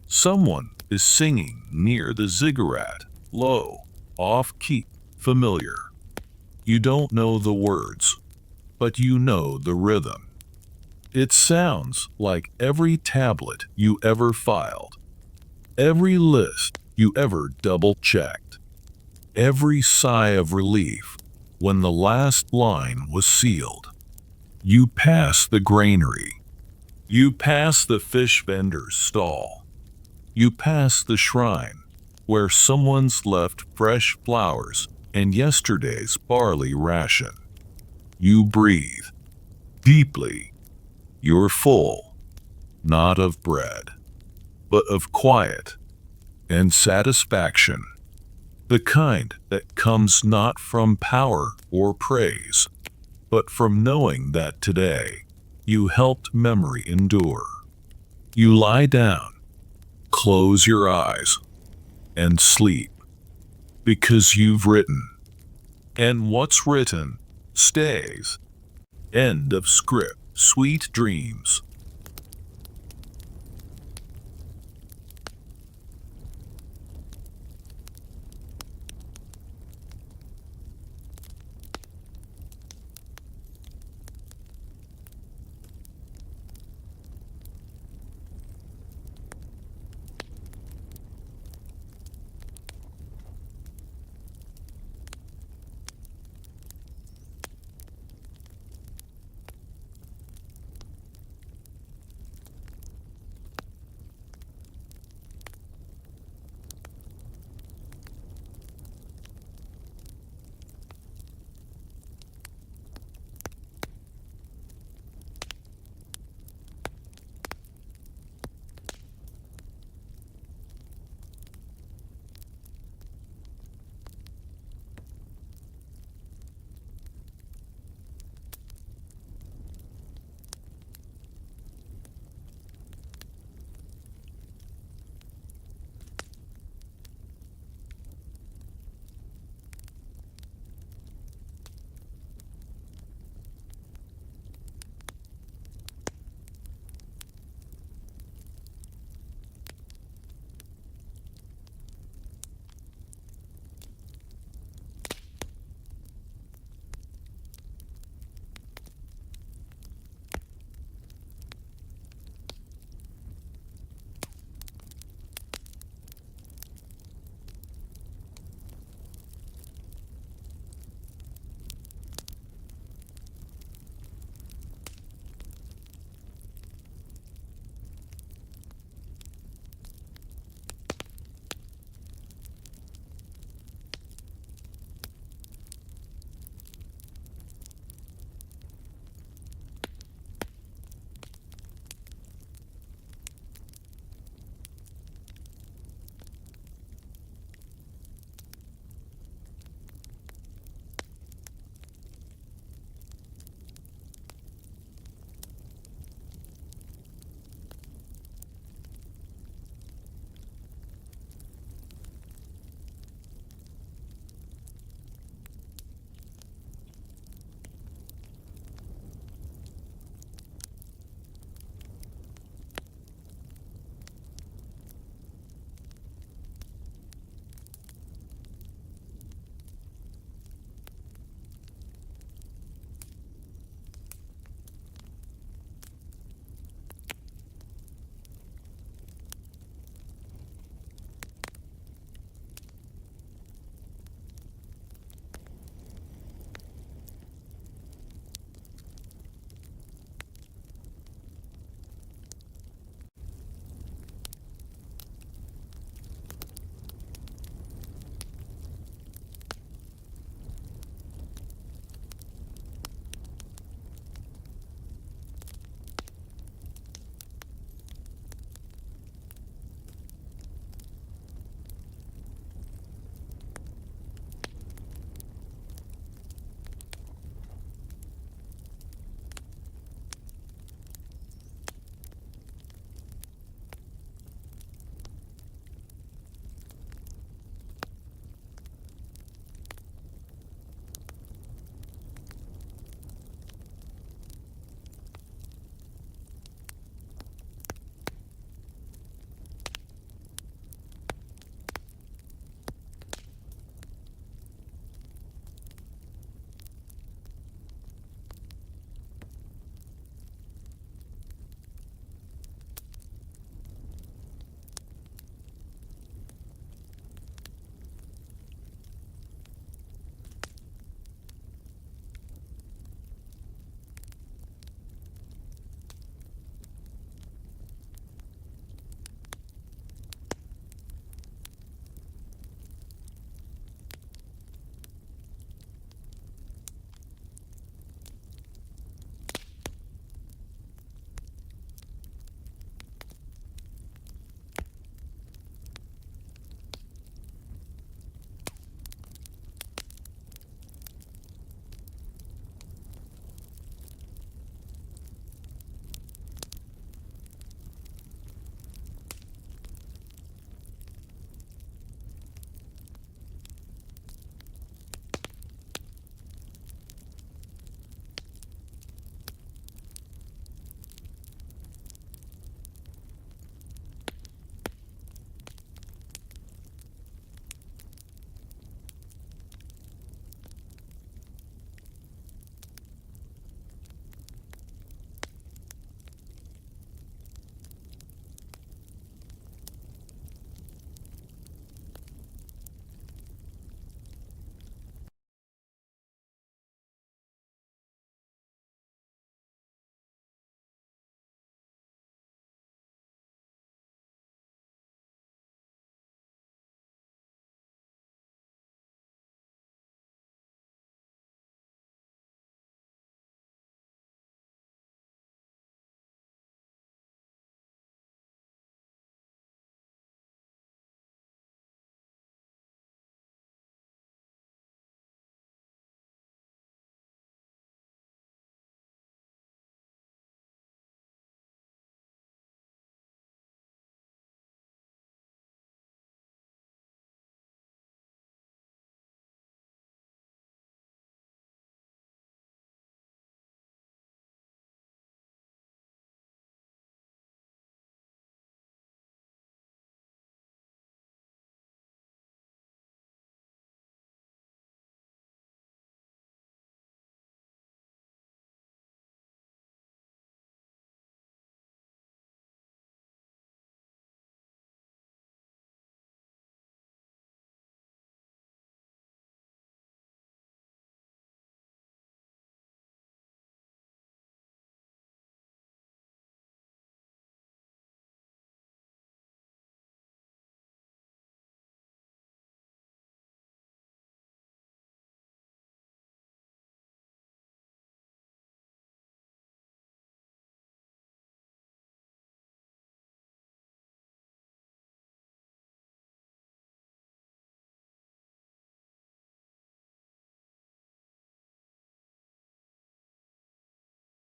Someone is singing near the ziggurat, low, off-key, familiar. You don't know the words, but you know the rhythm. It sounds like every tablet you ever filed, every list you ever double-checked, every sigh of relief when the last line was sealed. You pass the granary. You pass the fish vendor's stall. You pass the shrine where someone's left fresh flowers and yesterday's barley ration. You breathe deeply. You're full, not of bread, but of quiet and satisfaction, the kind that comes not from power or praise, but from knowing that today you helped memory endure. You lie down, close your eyes, and sleep, because you've written, and what's written stays. End of script. Sweet dreams.